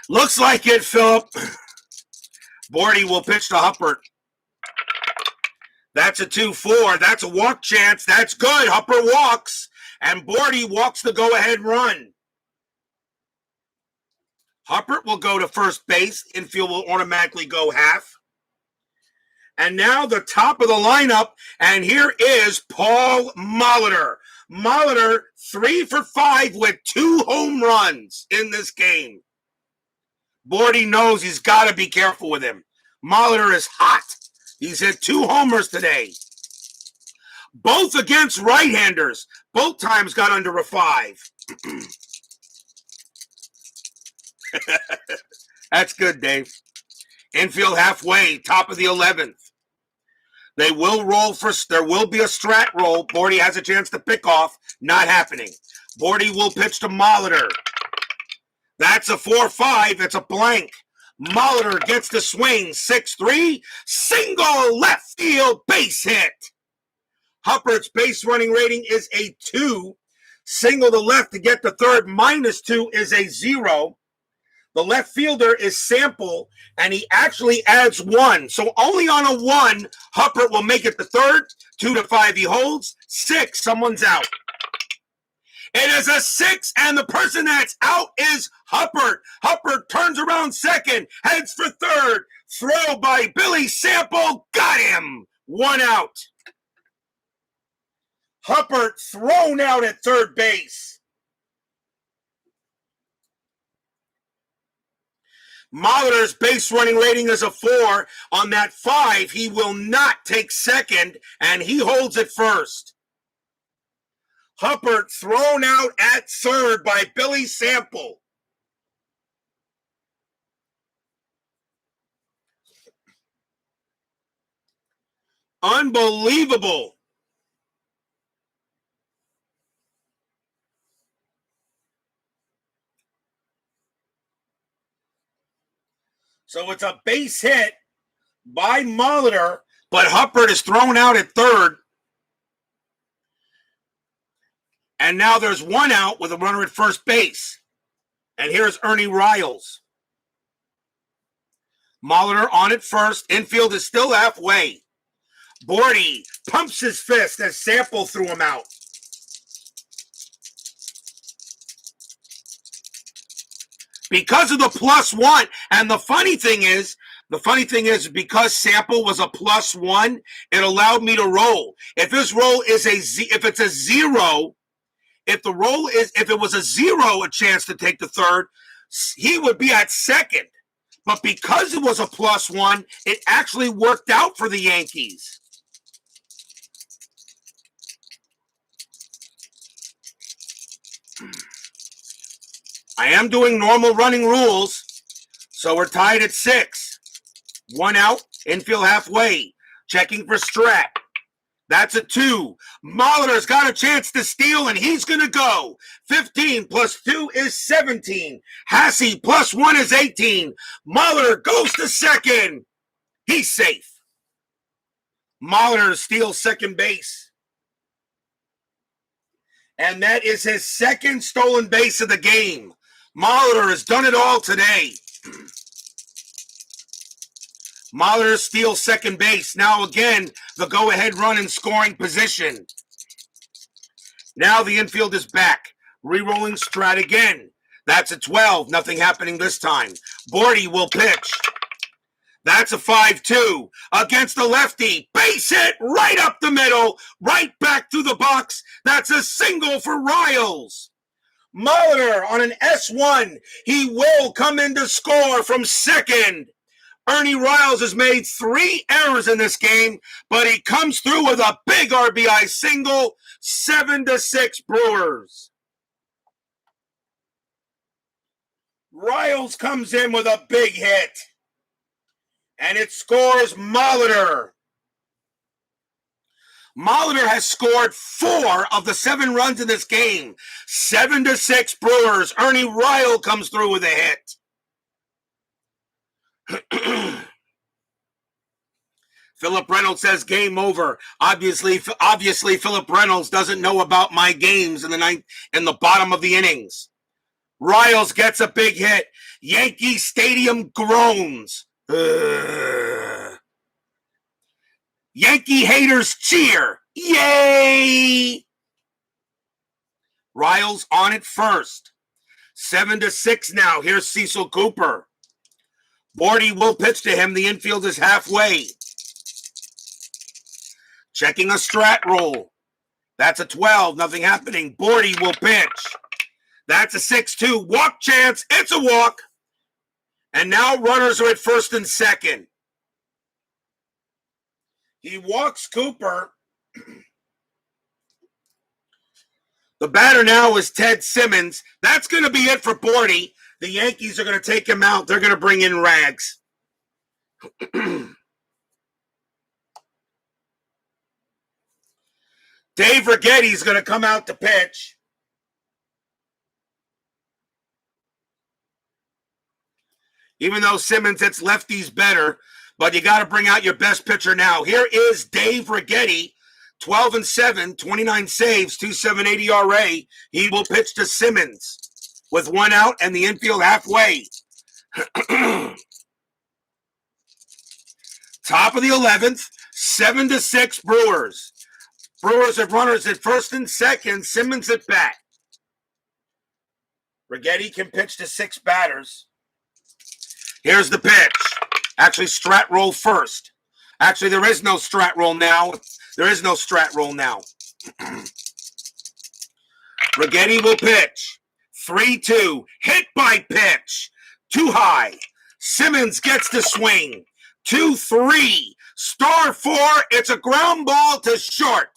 Looks like it, Philip. Bordy will pitch to Huppert. That's a 2-4. That's a walk chance. That's good. Huppert walks, and Bordy walks the go-ahead run. Huppert will go to first base. Infield will automatically go half. And now the top of the lineup, and here is Paul Molitor. Molitor 3 for 5 with 2 home runs in this game. Bordy knows he's got to be careful with him. Molitor is hot. He's hit 2 homers today. Both against right-handers. Both times got under a 5. That's good, Dave. Infield halfway, top of the 11th. They will roll first. There will be a strat roll. Bordy has a chance to pick off. Not happening. Bordy will pitch to Molitor. That's a 4-5. It's a blank. Molitor gets the swing. 6-3. Single left field base hit. Huppert's base running rating is a 2. Single to left to get the third. -2 is a 0. The left fielder is Sample, and he actually adds 1. So only on a 1, Huppert will make it the third. 2 to 5 he holds. 6, someone's out. It is a 6, and the person that's out is Huppert. Huppert turns around second, heads for third. Throw by Billy Sample. Got him. 1 out. Huppert thrown out at third base. Molitor's base running rating is a 4. On that 5, he will not take second, and he holds it first. Huppert thrown out at third by Billy Sample. Unbelievable. So it's a base hit by Molitor, but Huppert is thrown out at third. And now there's 1 out with a runner at first base. And here's Ernie Riles. Molitor on at first. Infield is still halfway. Bordy pumps his fist as Sample threw him out. Because of the +1, and the funny thing is because Sample was a +1, it allowed me to roll. If his roll is if it's a 0, if it was a 0, a chance to take the third, he would be at second. But because it was a +1, it actually worked out for the Yankees. I am doing normal running rules, so we're tied at 6. 1 out, infield halfway. Checking for Strat. That's a 2. Molitor's got a chance to steal, and he's going to go. 15 + 2 is 17. Hasse +1 is 18. Molitor goes to second. He's safe. Molitor steals second base. And that is his second stolen base of the game. Molitor has done it all today. Molitor steals second base. Now again, the go-ahead run in scoring position. Now the infield is back. Re-rolling Strat again. That's a 12. Nothing happening this time. Bordy will pitch. That's a 5-2 against the lefty. Base hit right up the middle, right back to the box. That's a single for Riles. Molitor on an S1. He will come in to score from second. Ernie Riles has made 3 errors in this game, but he comes through with a big RBI single. 7-6 Brewers. Riles comes in with a big hit. And it scores Molitor. Molitor has scored 4 of the 7 runs in this game. 7-6 Brewers. Ernie Ryle comes through with a hit. Philip Reynolds says game over. Obviously, Philip Reynolds doesn't know about my games in the bottom of the innings. Riles gets a big hit. Yankee Stadium groans. Yankee haters cheer. Yay! Riles on it first. 7-6 now. Here's Cecil Cooper. Bordy will pitch to him. The infield is halfway. Checking a strat roll. That's a 12. Nothing happening. Bordy will pitch. That's a 6-2. Walk chance. It's a walk. And now runners are at first and second. He walks Cooper. The batter now is Ted Simmons. That's going to be it for Bordy. The Yankees are going to take him out. They're going to bring in Rags. Dave Righetti is going to come out to pitch. Even though Simmons hits lefties better, but you got to bring out your best pitcher now. Here is Dave Righetti, 12-7, 29 saves, 2.78 ERA. He will pitch to Simmons with 1 out and the infield halfway. Top of the 11th, 7-6 Brewers. Brewers have runners at first and second. Simmons at bat. Righetti can pitch to 6 batters. Here's the pitch. Actually, strat roll first. Actually, there is no strat roll now. There is no strat roll now. Righetti will pitch. 3-2. Hit by pitch. Too high. Simmons gets the swing. 2-3. Star 4. It's a ground ball to short.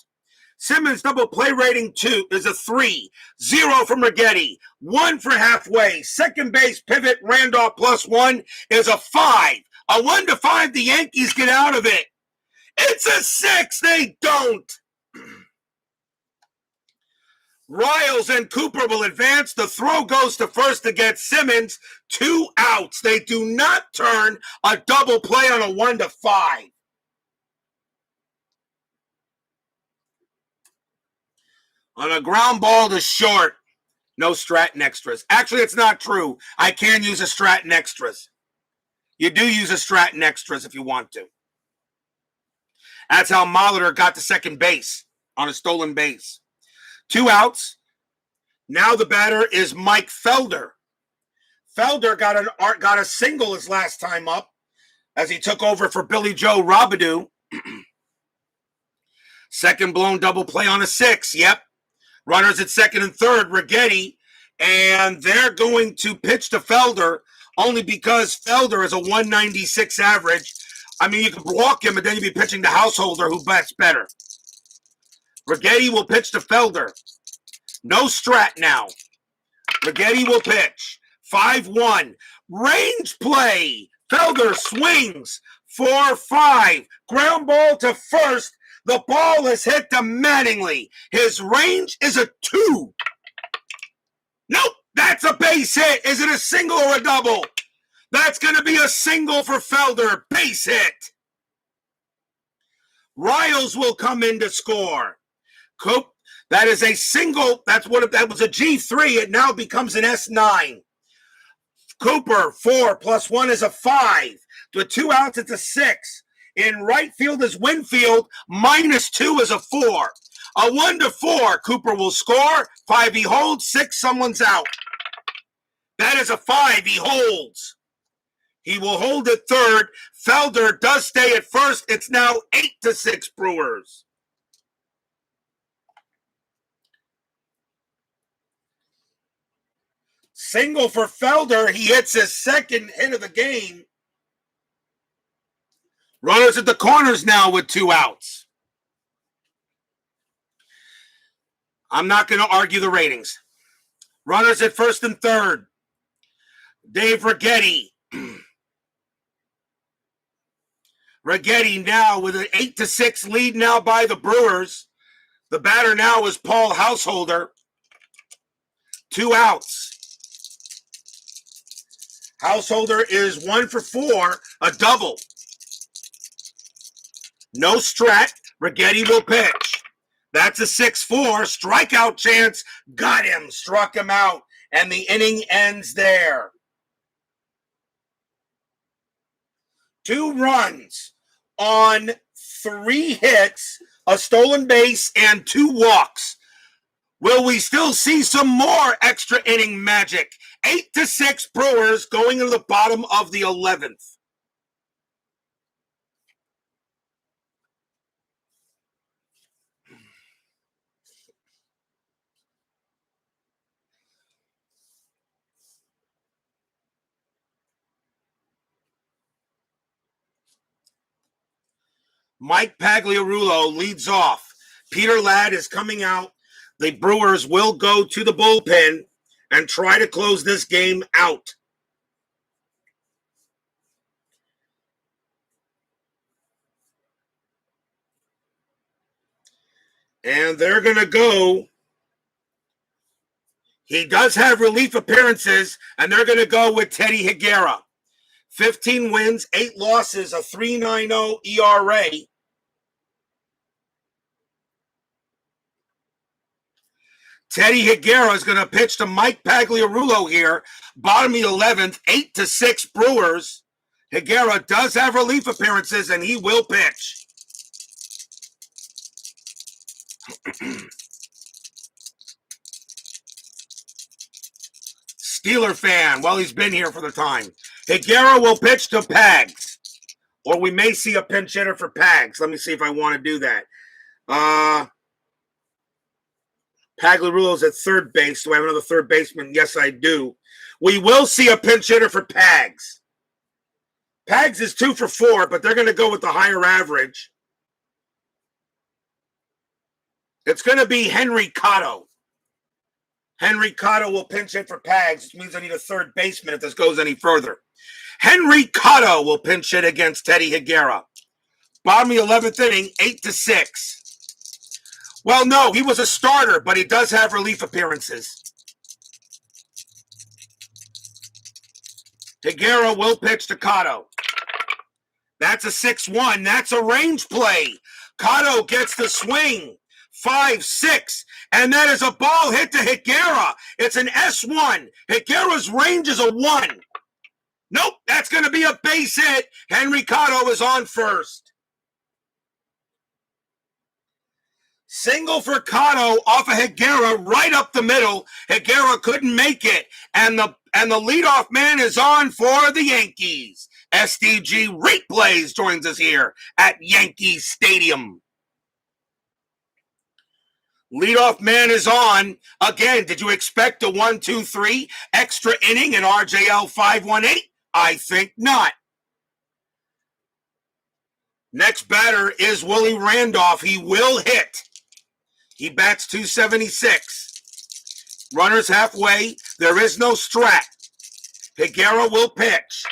Simmons double play rating 2 is a 3. 0 from Righetti. 1 for halfway. Second base pivot Randolph +1 is a 5. A 1-5. The Yankees get out of it. It's a 6. They don't. Riles and Cooper will advance. The throw goes to first to get Simmons. 2 outs. They do not turn a double play on a 1-5. On a ground ball to short, no Stratton extras. Actually, it's not true. I can use a Stratton extras. You do use a Stratton extras if you want to. That's how Molitor got to second base on a stolen base. 2 outs. Now the batter is Mike Felder. Felder got a single his last time up as he took over for Billy Joe Robidoux. Second blown double play on a 6. Yep. Runners at second and third, Righetti, and they're going to pitch to Felder only because Felder is a 196 average. I mean, you could walk him, but then you'd be pitching to Householder, who bats better. Righetti will pitch to Felder. No strat now. Righetti will pitch. 5-1. Range play. Felder swings. 4-5. Ground ball to first. The ball is hit to Mattingly. His range is a 2. Nope, that's a base hit. Is it a single or a double? That's going to be a single for Felder. Base hit. Riles will come in to score. Coop, that is a single. That was a G3. It now becomes an S9. Cooper, 4 + 1 is a 5. With 2 outs, it's a 6. In right field is Winfield. -2 is a 4. A 1-4. Cooper will score. 5 he holds. 6 someone's out. That is a 5 he holds. He will hold at third. Felder does stay at first. It's now 8-6 Brewers. Single for Felder. He hits his second hit of the game. Runners at the corners now with 2 outs. I'm not going to argue the ratings. Runners at first and third. Dave Righetti. Righetti now with an 8-6 lead now by the Brewers. The batter now is Paul Householder. 2 outs. Householder is 1 for 4, a double. No strat. Righetti will pitch. That's a 6-4. Strikeout chance. Got him. Struck him out. And the inning ends there. 2 runs on 3 hits, a stolen base, and 2 walks. Will we still see some more extra inning magic? 8-6 Brewers going into the bottom of the 11th. Mike Pagliarulo leads off. Peter Ladd is coming out. The Brewers will go to the bullpen and try to close this game out. And they're going to go. He does have relief appearances, and they're going to go with Teddy Higuera. 15 wins, 8 losses, a 3.90 ERA. Teddy Higuera is going to pitch to Mike Pagliarulo here. Bottom of the 11th, 8-6 Brewers. Higuera does have relief appearances, and he will pitch. Steeler fan, well, he's been here for the time. Higuera will pitch to Pags. Or we may see a pinch hitter for Pags. Let me see if I want to do that. Pagliarulo's at third base. Do I have another third baseman? Yes, I do. We will see a pinch hitter for Pags. Pags is 2 for 4, but they're going to go with the higher average. It's going to be Henry Cotto. Henry Cotto will pinch hit for Pags, which means I need a third baseman if this goes any further. Henry Cotto will pinch hit against Teddy Higuera. Bottom of the 11th inning, 8-6. Well, no, he was a starter, but he does have relief appearances. Higuera will pitch to Cotto. That's a 6-1. That's a range play. Cotto gets the swing. 5-6. And that is a ball hit to Higuera. It's an S1. Higuera's range is a 1. Nope, that's going to be a base hit. Henry Cotto is on first. Single for Cotto off of Higuera right up the middle. Higuera couldn't make it. And the leadoff man is on for the Yankees. SDG Replays joins us here at Yankee Stadium. Leadoff man is on. Again, did you expect a 1-2-3 extra inning in RJL 518? I think not. Next batter is Willie Randolph. He will hit. He bats .276. Runners halfway. There is no strat. Higuera will pitch.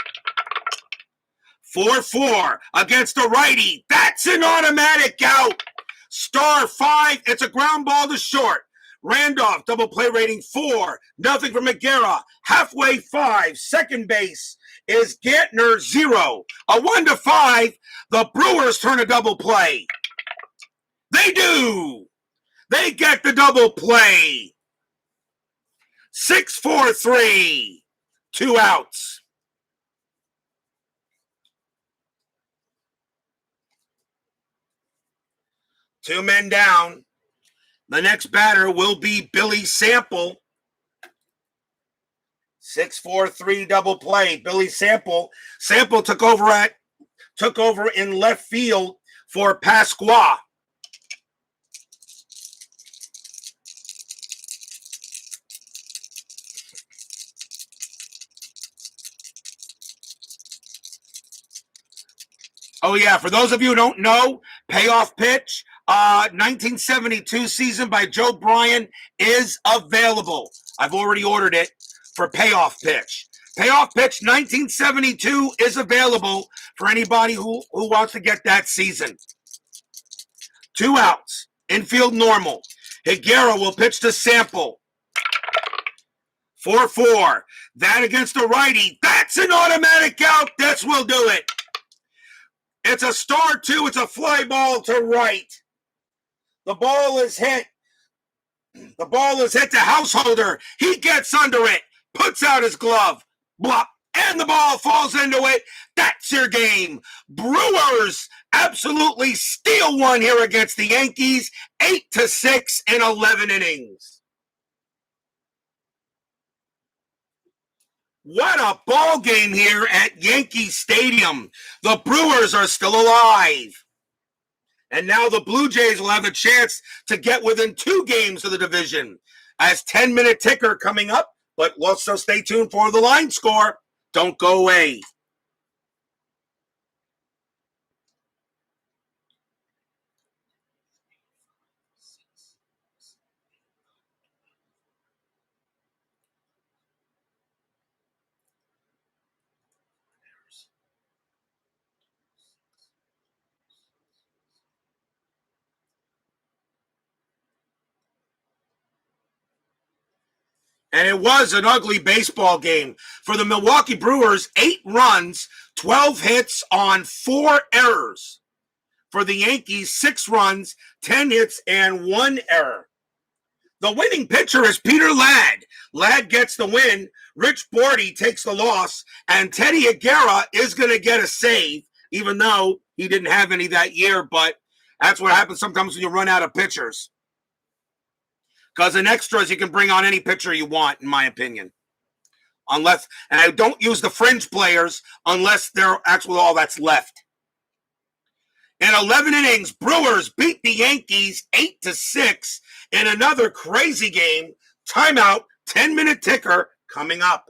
4-4 against a righty. That's an automatic out. Star 5. It's a ground ball to short. Randolph, double play rating 4. Nothing from Higuera. Halfway 5. Second base is Gantner 0. A 1-5. The Brewers turn a double play. They do. They get the double play. 6-4-3. 2 outs. Two men down. The next batter will be Billy Sample. 6-4-3 double play. Billy Sample. Sample took over in left field for Pasqua. Oh, yeah, for those of you who don't know, Payoff Pitch, 1972 season by Joe Bryan is available. I've already ordered it for Payoff Pitch. Payoff Pitch 1972 is available for anybody who wants to get that season. 2 outs. Infield normal. Higuera will pitch to Sample. 4-4. That against a righty. That's an automatic out. This will do it. It's a star 2. It's a fly ball to right. The ball is hit. The ball is hit to Householder. He gets under it. Puts out his glove. Blop. And the ball falls into it. That's your game. Brewers absolutely steal one here against the Yankees. 8-6 in 11 innings. What a ball game here at Yankee Stadium. The Brewers are still alive. And now the Blue Jays will have a chance to get within 2 games of the division. As 10-minute ticker coming up, but also stay tuned for the line score. Don't go away. And it was an ugly baseball game. For the Milwaukee Brewers, 8 runs, 12 hits on 4 errors. For the Yankees, 6 runs, 10 hits, and 1 error. The winning pitcher is Peter Ladd. Ladd gets the win. Rich Bordy takes the loss. And Teddy Higuera is going to get a save, even though he didn't have any that year. But that's what happens sometimes when you run out of pitchers. Because in extras, you can bring on any pitcher you want, in my opinion. Unless, and I don't use the fringe players unless they're actually all that's left. In 11 innings, Brewers beat the Yankees 8-6 in another crazy game. Timeout, 10-minute ticker coming up.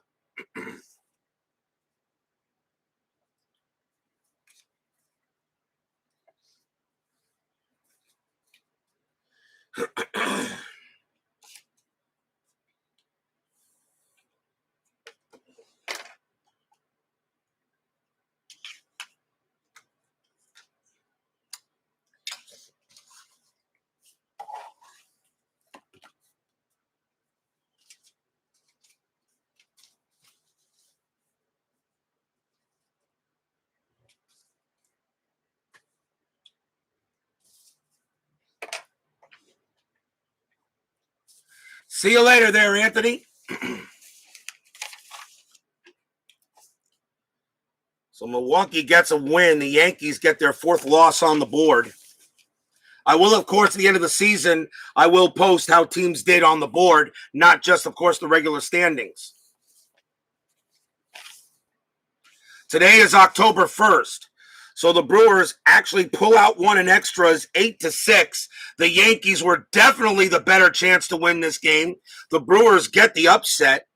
See you later there, Anthony. So Milwaukee gets a win. The Yankees get their 4th loss on the board. I will, of course, at the end of the season, I will post how teams did on the board, not just, of course, the regular standings. Today is October 1st. So the Brewers actually pull out one in extras, 8-6. The Yankees were definitely the better chance to win this game. The Brewers get the upset.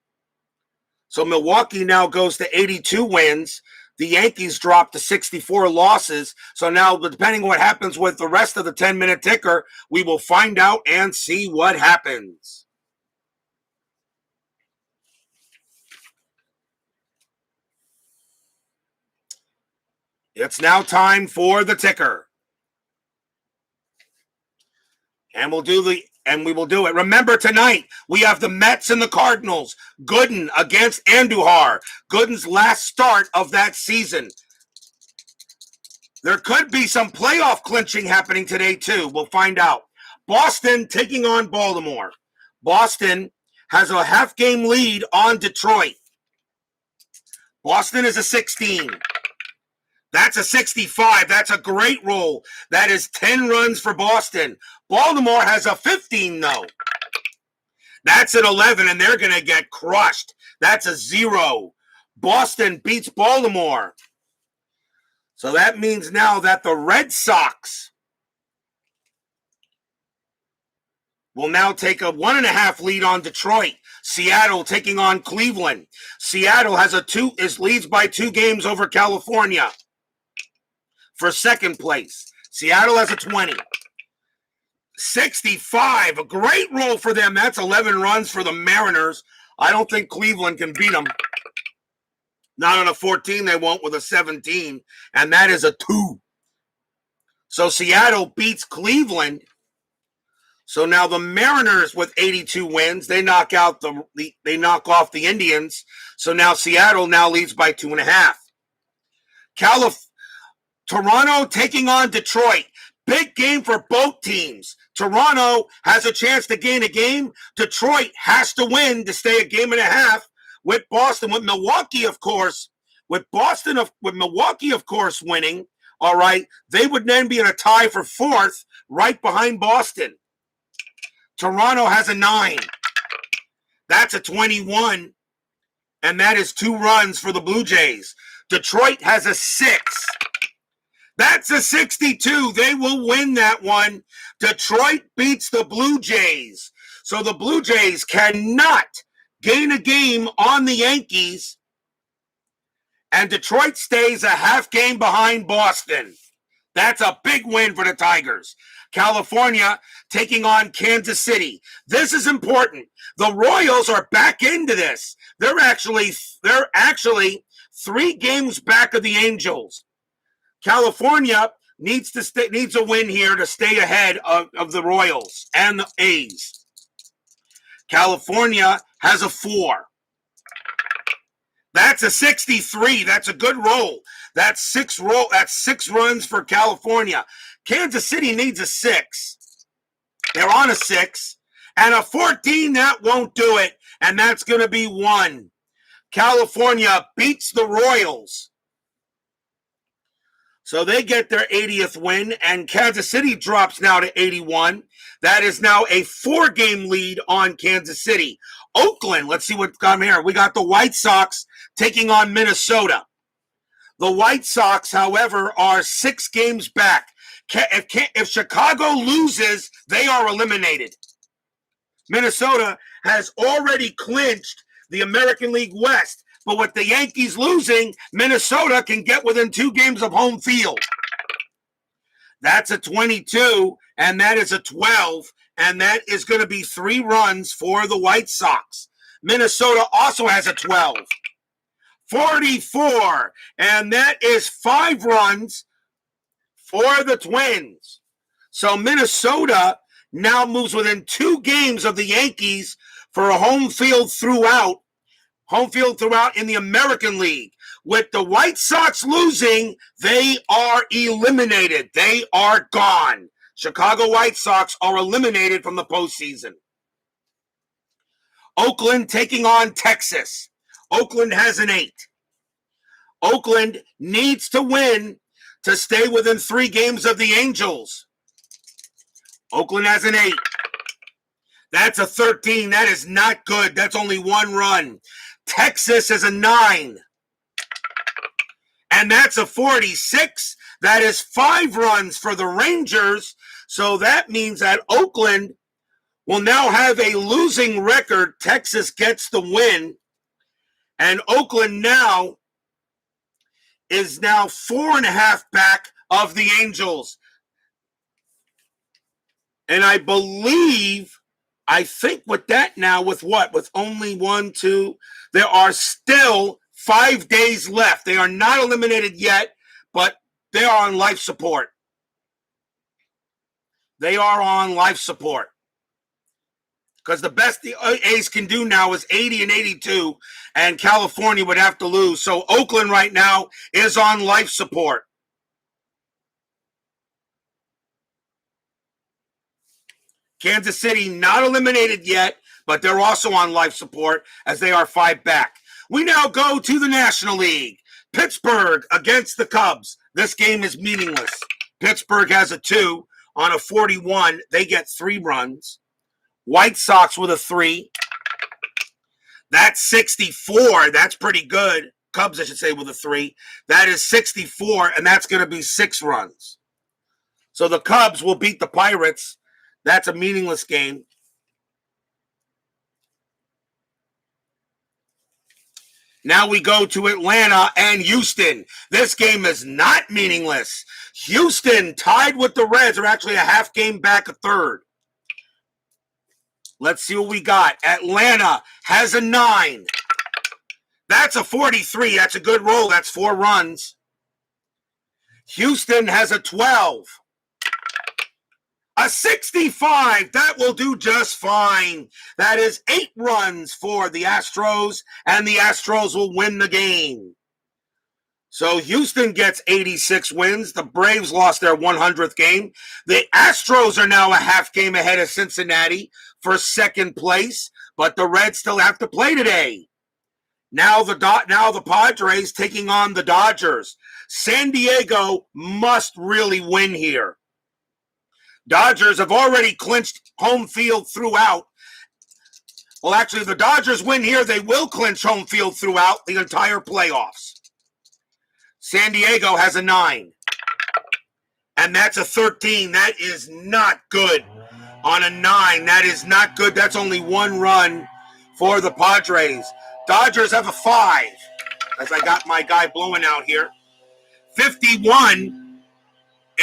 So Milwaukee now goes to 82 wins. The Yankees drop to 64 losses. So now, depending on what happens with the rest of the 10-minute ticker, we will find out and see what happens. It's now time for the ticker. And we will do it. Remember, tonight we have the Mets and the Cardinals. Gooden against Andujar. Gooden's last start of that season. There could be some playoff clinching happening today, too. We'll find out. Boston taking on Baltimore. Boston has a half-game lead on Detroit. Boston is a 16. That's a 65. That's a great roll. That is 10 runs for Boston. Baltimore has a 15, though. That's an 11, and they're going to get crushed. That's a 0. Boston beats Baltimore. So that means now that the Red Sox will now take a 1.5 lead on Detroit. Seattle taking on Cleveland. Seattle has leads by 2 games over California for second place. Seattle has a 20. 65, a great roll for them. That's 11 runs for the Mariners. I don't think Cleveland can beat them. Not on a 14, they won't with a 17, and that is a 2. So Seattle beats Cleveland. So now the Mariners with 82 wins, they knock off the Indians. So now Seattle now leads by 2.5. Toronto taking on Detroit. Big game for both teams. Toronto has a chance to gain a game. Detroit has to win to stay a game and a half with Boston. With Milwaukee, of course, with Milwaukee, of course, winning, all right, they would then be in a tie for 4th right behind Boston. Toronto has a 9. That's a 21, and that is 2 runs for the Blue Jays. Detroit has a 6. That's a 62. They will win that one. Detroit beats the Blue Jays. So the Blue Jays cannot gain a game on the Yankees, and Detroit stays a half game behind Boston. That's a big win for the Tigers. California taking on Kansas City. This is important. The Royals are back into this. They're actually 3 games back of the Angels. California needs a win here to stay ahead of the Royals and the A's. California has a 4. That's a 63. That's a good roll. That's 6 runs for California. Kansas City needs a 6. They're on a 6. And a 14, that won't do it. And that's going to be 1. California beats the Royals. So they get their 80th win, and Kansas City drops now to 81. That is now a 4-game lead on Kansas City. Oakland, let's see what's come here. We got the White Sox taking on Minnesota. The White Sox, however, are 6 games back. If Chicago loses, they are eliminated. Minnesota has already clinched the American League West. But with the Yankees losing, Minnesota can get within 2 games of home field. That's a 22, and that is a 12, and that is going to be 3 runs for the White Sox. Minnesota also has a 12. 44, and that is 5 runs for the Twins. So Minnesota now moves within 2 games of the Yankees for a home field throughout in the American League. With the White Sox losing, they are eliminated. They are gone. Chicago White Sox are eliminated from the postseason. Oakland taking on Texas. Oakland has an 8. Oakland needs to win to stay within 3 games of the Angels. Oakland has an 8. That's a 13. That is not good. That's only 1 run. Texas is a 9. And that's a 46. That is 5 runs for the Rangers. So that means that Oakland will now have a losing record. Texas gets the win. And Oakland now is 4.5 back of the Angels. And I think with that now, with only 1, 2, there are still 5 days left. They are not eliminated yet, but they are on life support. They are on life support. Because the best the A's can do now is 80 and 82, and California would have to lose. So Oakland right now is on life support. Kansas City not eliminated yet, but they're also on life support as they are 5 back. We now go to the National League. Pittsburgh against the Cubs. This game is meaningless. Pittsburgh has a 2 on a 41. They get 3 runs. White Sox with a 3. That's 64. That's pretty good. Cubs, I should say, with a 3. That is 64, and that's going to be 6 runs. So the Cubs will beat the Pirates. That's a meaningless game. Now we go to Atlanta and Houston. This game is not meaningless. Houston tied with the Reds are actually a half game back, a 3rd. Let's see what we got. Atlanta has a 9. That's a 43. That's a good roll. That's 4 runs. Houston has a 12. A 65. That will do just fine. That is 8 runs for the Astros, and the Astros will win the game. So Houston gets 86 wins. The Braves lost their 100th game. The Astros are now a half game ahead of Cincinnati for second place, but the Reds still have to play today. Now the Padres taking on the Dodgers. San Diego must really win here. Dodgers have already clinched home field throughout. Well, actually, the Dodgers win here. They will clinch home field throughout the entire playoffs. San Diego has a 9. And that's a 13. That is not good. On a 9, that is not good. That's only 1 run for the Padres. Dodgers have a 5. As I got my guy blowing out here. 51.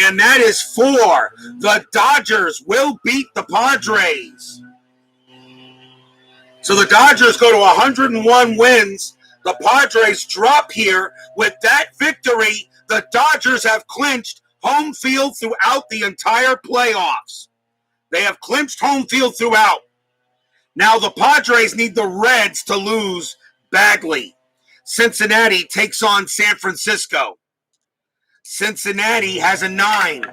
And that is 4. The Dodgers will beat the Padres. So the Dodgers go to 101 wins. The Padres drop here. With that victory, the Dodgers have clinched home field throughout the entire playoffs. They have clinched home field throughout. Now the Padres need the Reds to lose badly. Cincinnati takes on San Francisco. Cincinnati has a 9.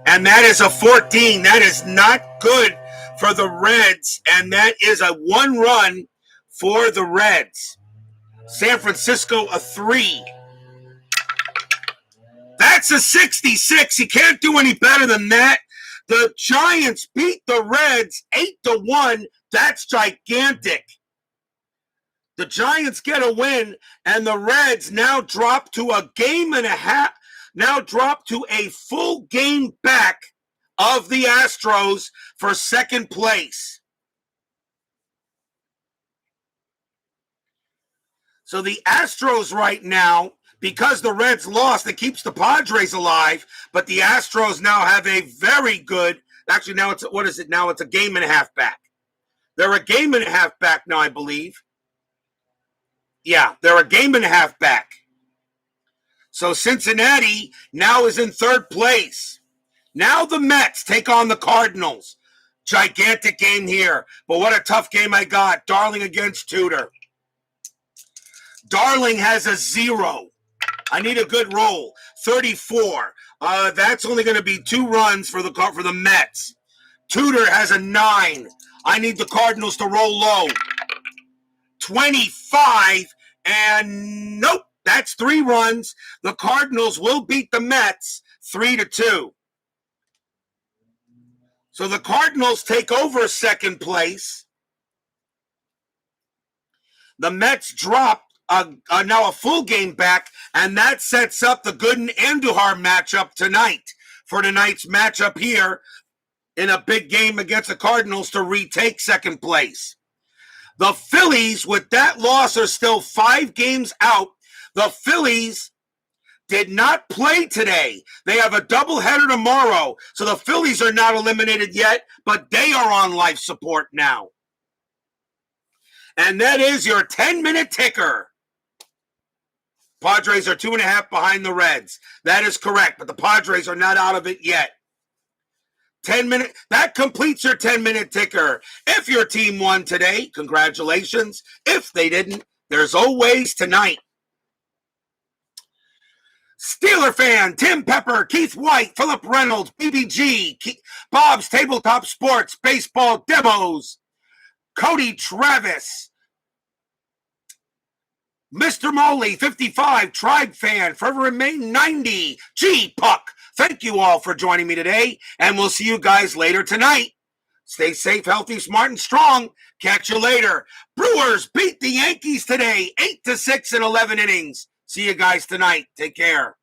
And that is a 14. That is not good for the Reds. And that is a 1 run for the Reds. San Francisco a 3. That's a 66. You can't do any better than that. The Giants beat the Reds 8-1. That's gigantic. The Giants get a win, and the Reds now drop to a game and a half, now drop to a full game back of the Astros for second place. So the Astros right now, because the Reds lost, it keeps the Padres alive, but the Astros now have a very good, actually now it's, what is it now? It's a game and a half back. They're a game and a half back now, I believe. Yeah, they're a game and a half back. So Cincinnati now is in third place. Now the Mets take on the Cardinals. Gigantic game here. But what a tough game I got. Darling against Tudor. Darling has a 0. I need a good roll. 34. That's only going to be 2 runs for the Mets. Tudor has a 9. I need the Cardinals to roll low. 25, and nope, that's 3 runs. The Cardinals will beat the Mets 3-2. So the Cardinals take over second place. The Mets drop now a full game back, and that sets up the Gooden Andujar matchup tonight for tonight's matchup here in a big game against the Cardinals to retake second place. The Phillies, with that loss, are still 5 games out. The Phillies did not play today. They have a doubleheader tomorrow. So the Phillies are not eliminated yet, but they are on life support now. And that is your 10-minute ticker. Padres are 2.5 behind the Reds. That is correct, but the Padres are not out of it yet. 10-minute, that completes your 10-minute ticker. If your team won today, congratulations. If they didn't, there's always tonight. Steeler fan, Tim Pepper, Keith White, Philip Reynolds, BBG, Bob's Tabletop Sports, Baseball Demos, Cody Travis, Mr. Moley, 55, Tribe fan, Forever Remain 90, G Puck. Thank you all for joining me today, and we'll see you guys later tonight. Stay safe, healthy, smart, and strong. Catch you later. Brewers beat the Yankees today, 8-6 in 11 innings. See you guys tonight. Take care.